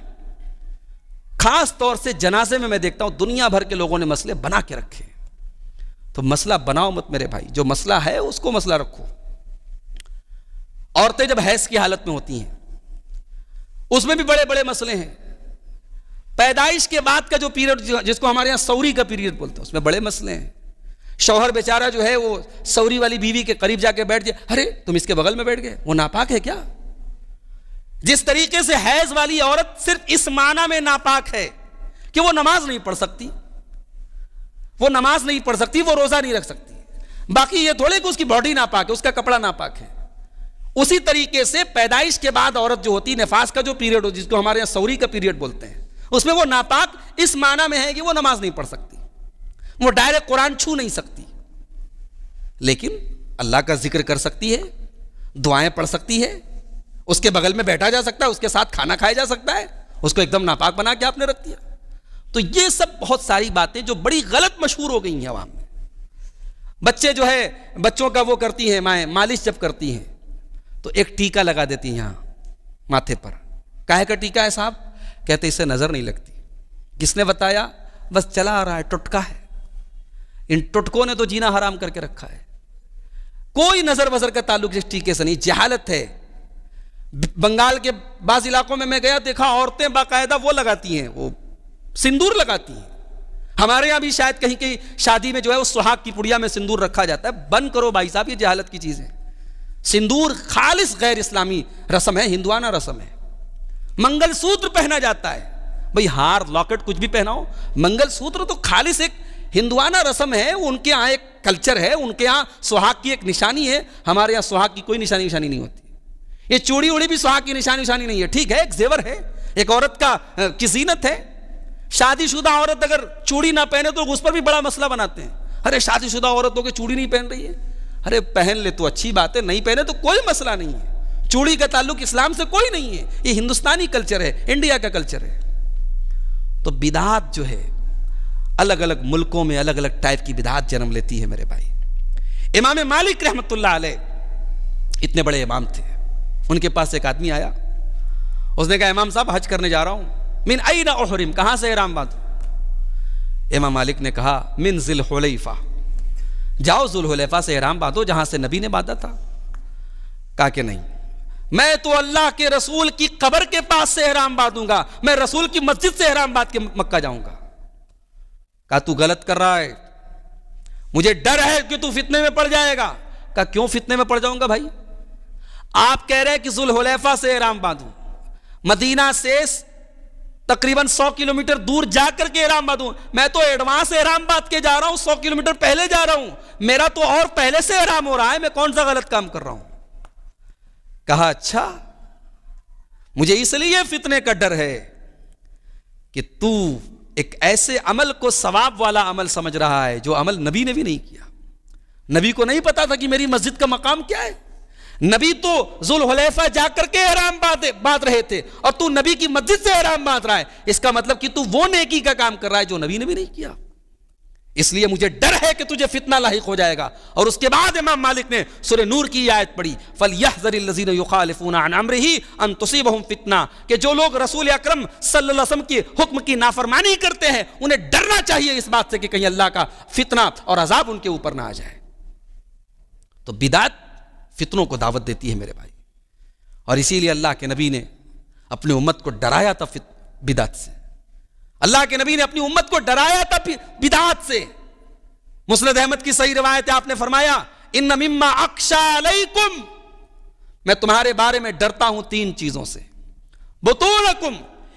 خاص طور سے جنازے میں دیکھتا ہوں دنیا بھر کے لوگوں نے مسئلے بنا کے رکھے. تو مسئلہ بناؤ مت میرے بھائی, جو مسئلہ ہے اس کو مسئلہ رکھو. عورتیں جب حیض کی حالت میں ہوتی ہیں اس میں بھی بڑے بڑے مسئلے ہیں. پیدائش کے بعد کا جو پیریڈ جس کو ہمارے یہاں سوری کا پیریڈ بولتے ہیں اس میں بڑے مسئلے ہیں. شوہر بیچارہ جو ہے وہ سوری والی بیوی کے قریب جا کے بیٹھ جائے, ارے تم اس کے بغل میں بیٹھ گئے, وہ ناپاک ہے کیا؟ جس طریقے سے حیض والی عورت صرف اس معنی میں ناپاک ہے کہ وہ نماز نہیں پڑھ سکتی, وہ نماز نہیں پڑھ سکتی, وہ روزہ نہیں رکھ سکتی, باقی یہ تھوڑے کہ اس کی باڈی ناپاک ہے, اس کا کپڑا ناپاک ہے. اسی طریقے سے پیدائش کے بعد عورت جو ہوتی, نفاس کا جو پیریڈ ہو جس کو ہمارے یہاں سوری کا پیریڈ بولتے ہیں, اس میں وہ ناپاک اس معنی میں ہے کہ وہ نماز نہیں پڑھ سکتی, وہ ڈائریکٹ قرآن چھو نہیں سکتی, لیکن اللہ کا ذکر کر سکتی ہے, دعائیں پڑھ سکتی ہے, اس کے بغل میں بیٹھا جا سکتا ہے, اس کے ساتھ کھانا کھایا جا سکتا ہے. اس کو ایک دم ناپاک بنا کے آپ نے رکھ دیا. تو یہ سب بہت ساری باتیں جو بڑی غلط مشہور ہو گئی ہیں عوام میں. بچے جو ہے بچوں کا وہ کرتی ہیں مائیں, مالش جب کرتی ہیں تو ایک ٹیکا لگا دیتی ہیں یہاں ماتھے پر. کاہے کا ٹیکا ہے صاحب؟ کہتے اس سے نظر نہیں لگتی. کس نے بتایا؟ بس چلا آ رہا ہے, ٹٹکا ہے. ان ٹٹکوں نے تو جینا حرام کر کے رکھا ہے. کوئی نظر بظر کا تعلق اس ٹیکے سے نہیں, جہالت ہے. بنگال کے بعض علاقوں میں گیا, دیکھا عورتیں باقاعدہ وہ لگاتی ہیں, وہ سندور لگاتی ہیں. ہمارے یہاں بھی شاید کہیں کہیں شادی میں جو ہے وہ سہاگ کی پڑیا میں سندور رکھا جاتا ہے. بند کرو بھائی صاحب, یہ جہالت کی چیز ہے. سندور خالص غیر اسلامی رسم ہے, ہندوانہ رسم ہے. منگل سوتر پہنا جاتا ہے, بھئی ہار لاکٹ کچھ بھی پہناؤ, منگل سوتر تو خالص ایک ہندوانہ رسم ہے. ان کے ہاں ایک کلچر ہے, ان کے ہاں سہاگ کی ایک نشانی ہے. ہمارے یہاں سہاگ کی کوئی نشانی نہیں ہوتی. یہ چوڑی اڑی بھی سہاگ کی نشانی نہیں ہے. ٹھیک ہے ایک زیور ہے, ایک عورت کی زینت ہے. شادی شدہ عورت اگر چوڑی نہ پہنے تو اس پر بھی بڑا مسئلہ بناتے ہیں. ارے شادی شدہ عورت ہو کے چوڑی نہیں پہن رہی ہے, ارے پہن لے تو اچھی بات ہے, نہیں پہنے تو کوئی مسئلہ نہیں ہے. چوڑی کا تعلق اسلام سے کوئی نہیں ہے, یہ ہندوستانی کلچر ہے, انڈیا کا کلچر ہے. تو بدعات جو ہے الگ الگ ملکوں میں الگ الگ ٹائپ کی بدعات جنم لیتی ہے میرے بھائی. امام مالک رحمۃ اللہ علیہ اتنے بڑے امام تھے. ان کے پاس ایک آدمی آیا, اس نے کہا امام صاحب حج کرنے جا رہا ہوں, من این احرم, کہاں سے احرام باندھوں؟ امام مالک نے کہا من ذی الحلیفہ, جاؤ ذو الحلیفہ سے احرام باندھو جہاں سے نبی نے باندھا تھا. کہا کہ نہیں, میں تو اللہ کے رسول کی قبر کے پاس سے احرام باندھوں گا, میں رسول کی مسجد سے احرام باندھ کے مکہ جاؤں گا. کہا تو غلط کر رہا ہے, مجھے ڈر ہے کہ تو فتنے میں پڑ جائے گا. کہا کیوں فتنے میں پڑ جاؤں گا بھائی؟ آپ کہہ رہے ہیں کہ ذو الحلیفہ سے احرام باندھوں, مدینہ سے تقریباً 100 کلومیٹر دور جا کر کے احرام باندھوں. میں تو ایڈوانس احرام باندھ کے جا رہا ہوں, 100 کلومیٹر پہلے جا رہا ہوں, میرا تو اور پہلے سے احرام ہو رہا ہے, میں کون سا غلط کام کر رہا ہوں؟ کہا اچھا, مجھے اس لیے فتنے کا ڈر ہے کہ تو ایک ایسے عمل کو ثواب والا عمل سمجھ رہا ہے جو عمل نبی نے بھی نہیں کیا. نبی کو نہیں پتا تھا کہ میری مسجد کا مقام کیا ہے. نبی تو ذوالحلیفہ جا کر کے احرام باندھ رہے تھے اور تو نبی کی مسجد سے احرام باندھ رہا ہے، اس کا مطلب کہ تو وہ نیکی کا کام کر رہا ہے جو نبی نے بھی نہیں کیا. اس لیے مجھے ڈر ہے کہ تجھے فتنہ لاحق ہو جائے گا. اور اس کے بعد امام مالک نے سورہ نور کی آیت پڑھی، فَلْيَحْذَرِ الَّذِينَ يُخَالِفُونَ عَنْ أَمْرِهِ أَن تُصِيبَهُمْ فِتْنَةٌ، کہ جو لوگ رسول اکرم صلی اللہ علیہ وسلم کے حکم کی نافرمانی کرتے ہیں انہیں ڈرنا چاہیے اس بات سے کہ کہیں اللہ کا فتنہ اور عذاب ان کے اوپر نہ آ جائے. تو بدعت فتنوں کو دعوت دیتی ہے میرے بھائی، اور اسی لیے اللہ کے نبی نے اپنی امت کو ڈرایا تھا بدعت سے. اللہ کے نبی نے اپنی امت کو ڈرایا تھا بدعات سے. مسند احمد کی صحیح روایت ہے، آپ نے فرمایا ان مما اخشى علیکم، میں تمہارے بارے میں ڈرتا ہوں 3 چیزوں سے. بطونکم،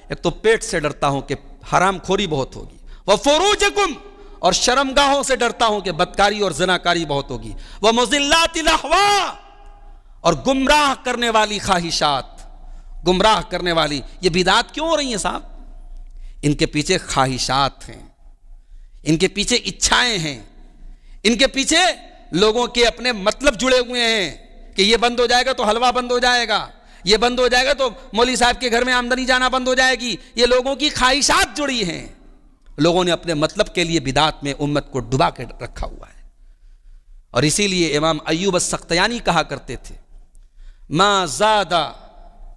ایک تو پیٹ سے ڈرتا ہوں کہ حرام خوری بہت ہوگی. وفروجکم، اور شرمگاہوں سے ڈرتا ہوں کہ بدکاری اور زناکاری بہت ہوگی. ومضلات الاہواء، اور گمراہ کرنے والی خواہشات، گمراہ کرنے والی. یہ بدعات کیوں ہو رہی ہیں صاحب؟ ان کے پیچھے خواہشات ہیں، ان کے پیچھے اچھائیں ہیں، ان کے پیچھے لوگوں کے اپنے مطلب جڑے ہوئے ہیں کہ یہ بند ہو جائے گا تو حلوہ بند ہو جائے گا، یہ بند ہو جائے گا تو مولوی صاحب کے گھر میں آمدنی جانا بند ہو جائے گی. یہ لوگوں کی خواہشات جڑی ہیں. لوگوں نے اپنے مطلب کے لیے بدعات میں امت کو ڈبا کے رکھا ہوا ہے. اور اسی لیے امام ایوب السختیانی کہا کرتے تھے، ما زاد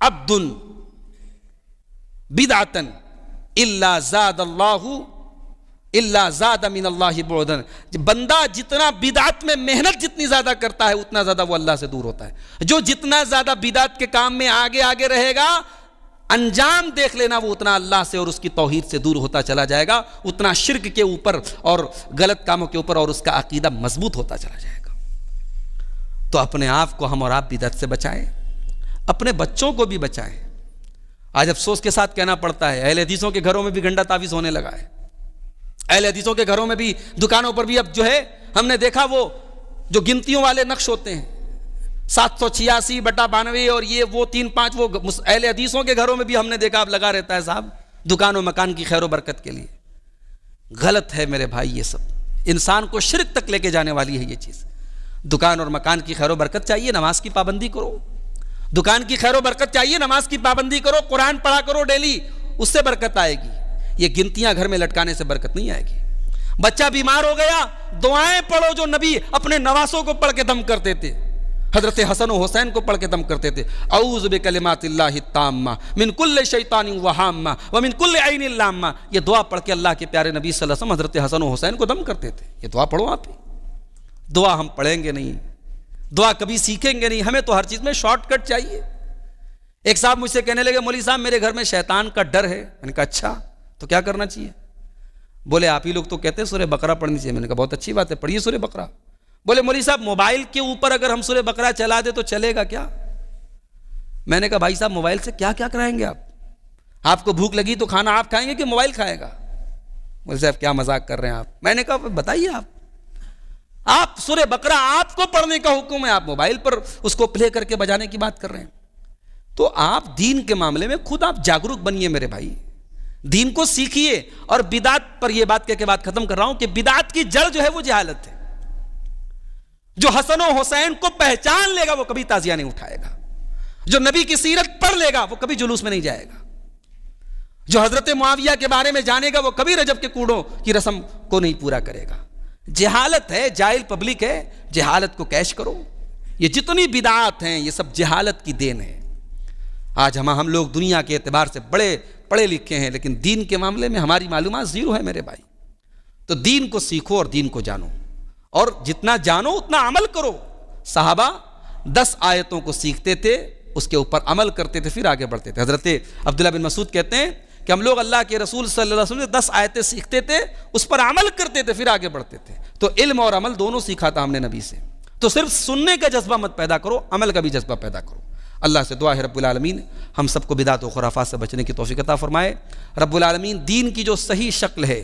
عبد بدعتا الا زاد اللہ الا زاد من اللہ بعدا. بندہ جتنا بدعت میں محنت جتنی زیادہ کرتا ہے اتنا زیادہ وہ اللہ سے دور ہوتا ہے. جو جتنا زیادہ بدعت کے کام میں آگے رہے گا، انجام دیکھ لینا وہ اتنا اللہ سے اور اس کی توحید سے دور ہوتا چلا جائے گا، اتنا شرک کے اوپر اور غلط کاموں کے اوپر اور اس کا عقیدہ مضبوط ہوتا چلا جائے گا. تو اپنے آپ کو ہم اور آپ بدعت سے بچائیں، اپنے بچوں کو بھی بچائیں. آج افسوس کے ساتھ کہنا پڑتا ہے اہل حدیثوں کے گھروں میں بھی گنڈا تعویذ ہونے لگا ہے. اہل حدیثوں کے گھروں میں بھی، دکانوں پر بھی اب جو ہے ہم نے دیکھا وہ جو گنتیوں والے نقش ہوتے ہیں 786/92 اور یہ وہ 3-5، وہ اہل حدیثوں کے گھروں میں بھی ہم نے دیکھا اب لگا رہتا ہے صاحب، دکان و مکان کی خیر و برکت کے لیے. غلط ہے میرے بھائی، یہ سب انسان کو شرک تک لے کے جانے والی ہے یہ چیز. دکان اور مکان کی خیر و برکت چاہیے، نماز کی پابندی کرو. دکان کی خیر و برکت چاہیے، نماز کی پابندی کرو، قرآن پڑھا کرو ڈیلی، اس سے برکت آئے گی. یہ گنتیاں گھر میں لٹکانے سے برکت نہیں آئے گی. بچہ بیمار ہو گیا، دعائیں پڑھو جو نبی اپنے نواسوں کو پڑھ کے دم کرتے تھے. حضرت حسن و حسین کو پڑھ کے دم کرتے تھے، اعوذ بکلمات اللہ التامہ من کل شیطان وہامہ ومن کل عین لامہ. یہ دعا پڑھ کے اللہ کے پیارے نبی صلی اللہ علیہ وسلم حضرت حسن و حسین کو دم کرتے تھے. یہ دعا پڑھو آپ ہی. دعا ہم پڑھیں گے نہیں، دعا کبھی سیکھیں گے نہیں. ہمیں تو ہر چیز میں شارٹ کٹ چاہیے. ایک صاحب مجھ سے کہنے لگے، مولوی صاحب میرے گھر میں شیطان کا ڈر ہے. میں نے کہا اچھا تو کیا کرنا چاہیے؟ بولے آپ ہی لوگ تو کہتے ہیں سورہ بقرہ پڑھنی چاہیے. میں نے کہا بہت اچھی بات ہے، پڑھیے سورہ بقرہ. بولے مولوی صاحب موبائل کے اوپر اگر ہم سورہ بقرہ چلا دے تو چلے گا کیا؟ میں نے کہا بھائی صاحب موبائل سے کیا کیا کرائیں گے آپ؟ آپ کو بھوک لگی تو کھانا آپ کھائیں گے کہ موبائل کھائے گا؟ مولوی صاحب کیا مذاق کر رہے ہیں آپ. میں نے کہا بتائیے آپ سورہ بقرہ آپ کو پڑھنے کا حکم ہے، آپ موبائل پر اس کو پلے کر کے بجانے کی بات کر رہے ہیں. تو آپ دین کے معاملے میں خود آپ جاگروک بنیے میرے بھائی، دین کو سیکھیے. اور بدعت پر یہ بات کہہ کے بات ختم کر رہا ہوں کہ بدعت کی جڑ جو ہے وہ جہالت ہے. جو حسن و حسین کو پہچان لے گا وہ کبھی تعزیہ نہیں اٹھائے گا. جو نبی کی سیرت پڑھ لے گا وہ کبھی جلوس میں نہیں جائے گا. جو حضرت معاویہ کے بارے میں جانے گا وہ کبھی رجب کے کوڑوں کی رسم کو نہیں پورا کرے گا. جہالت ہے، جاہل پبلک ہے، جہالت کو کیش کرو. یہ جتنی بدعات ہیں یہ سب جہالت کی دین ہے. آج ہم لوگ دنیا کے اعتبار سے بڑے پڑھے لکھے ہیں لیکن دین کے معاملے میں ہماری معلومات زیرو ہے میرے بھائی. تو دین کو سیکھو اور دین کو جانو، اور جتنا جانو اتنا عمل کرو. صحابہ 10 آیتوں کو سیکھتے تھے، اس کے اوپر عمل کرتے تھے، پھر آگے بڑھتے تھے. حضرت عبداللہ بن مسعود کہتے ہیں کہ ہم لوگ اللہ کے رسول صلی اللہ علیہ وسلم سے 10 آیتیں سیکھتے تھے، اس پر عمل کرتے تھے، پھر آگے بڑھتے تھے. تو علم اور عمل دونوں سیکھا تھا ہم نے نبی سے. تو صرف سننے کا جذبہ مت پیدا کرو، عمل کا بھی جذبہ پیدا کرو. اللہ سے دعا ہے رب العالمین ہم سب کو بدعت و خرافات سے بچنے کی توفیق عطا فرمائے. رب العالمین دین کی جو صحیح شکل ہے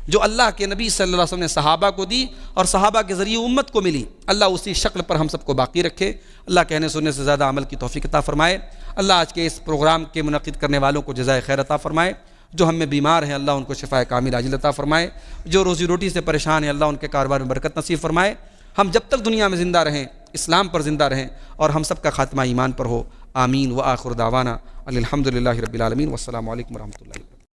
جو اللہ کے نبی صلی اللہ علیہ وسلم نے صحابہ کو دی اور صحابہ کے ذریعے امت کو ملی، اللہ اسی شکل پر ہم سب کو باقی رکھے. اللہ کہنے سننے سے زیادہ عمل کی توفیق عطا فرمائے. اللہ آج کے اس پروگرام کے منعقد کرنے والوں کو جزائے خیر عطا فرمائے. جو ہم میں بیمار ہیں اللہ ان کو شفائے کامل عاجل عطا فرمائے. جو روزی روٹی سے پریشان ہیں اللہ ان کے کاروبار میں برکت نصیب فرمائے. ہم جب تک دنیا میں زندہ رہیں اسلام پر زندہ رہیں اور ہم سب کا خاتمہ ایمان پر ہو. آمین. وآخر دعوانا الحمدللہ رب العالمین. والسلام علیکم ورحمۃ اللہ.